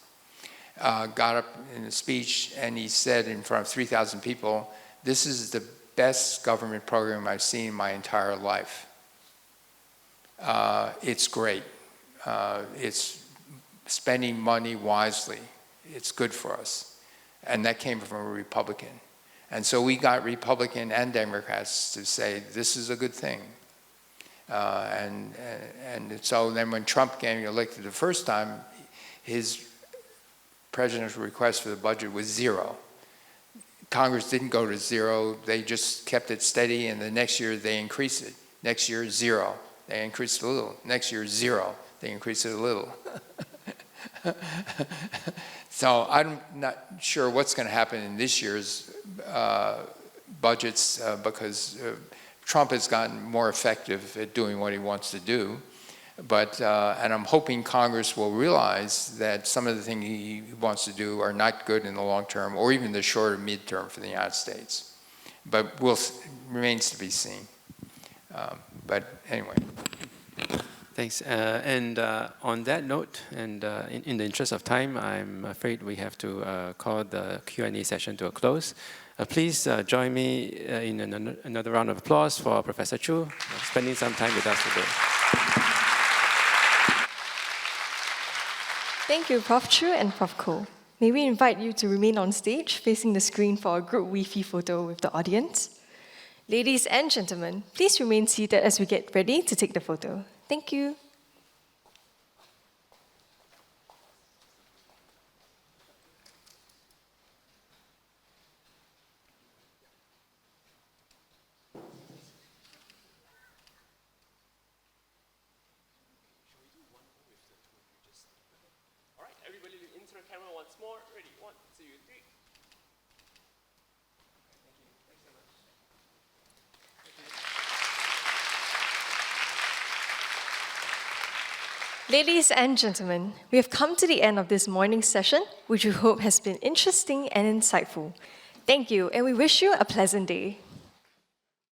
got up in a speech and he said in front of 3,000 people, this is the best government program I've seen in my entire life. It's great. It's spending money wisely. It's good for us. And that came from a Republican. And so we got Republican and Democrats to say, this is a good thing. And so then when Trump came elected the first time, his presidential request for the budget was zero. Congress didn't go to zero. They just kept it steady, and the next year they increased it. Next year, zero. They increased it a little. Next year, zero. They increased it a little. So I'm not sure what's going to happen in this year's budgets because Trump has gotten more effective at doing what he wants to do. But, and I'm hoping Congress will realize that some of the things he wants to do are not good in the long term or even the short or mid-term for the United States. But remains to be seen. But anyway. Thanks. And on that note, and in the interest of time, I'm afraid we have to call the Q&A session to a close. Please join me in another round of applause for Professor Chu, spending some time with us today. Thank you, Prof Chu and Prof Ko. May we invite you to remain on stage, facing the screen for a group Wi-Fi photo with the audience. Ladies and gentlemen, please remain seated as we get ready to take the photo. Thank you. All right, everybody into the camera once more. Ready, 1, 2, 3. Thank you. Thanks so much. Ladies and gentlemen, we have come to the end of this morning's session, which we hope has been interesting and insightful. Thank you, and we wish you a pleasant day.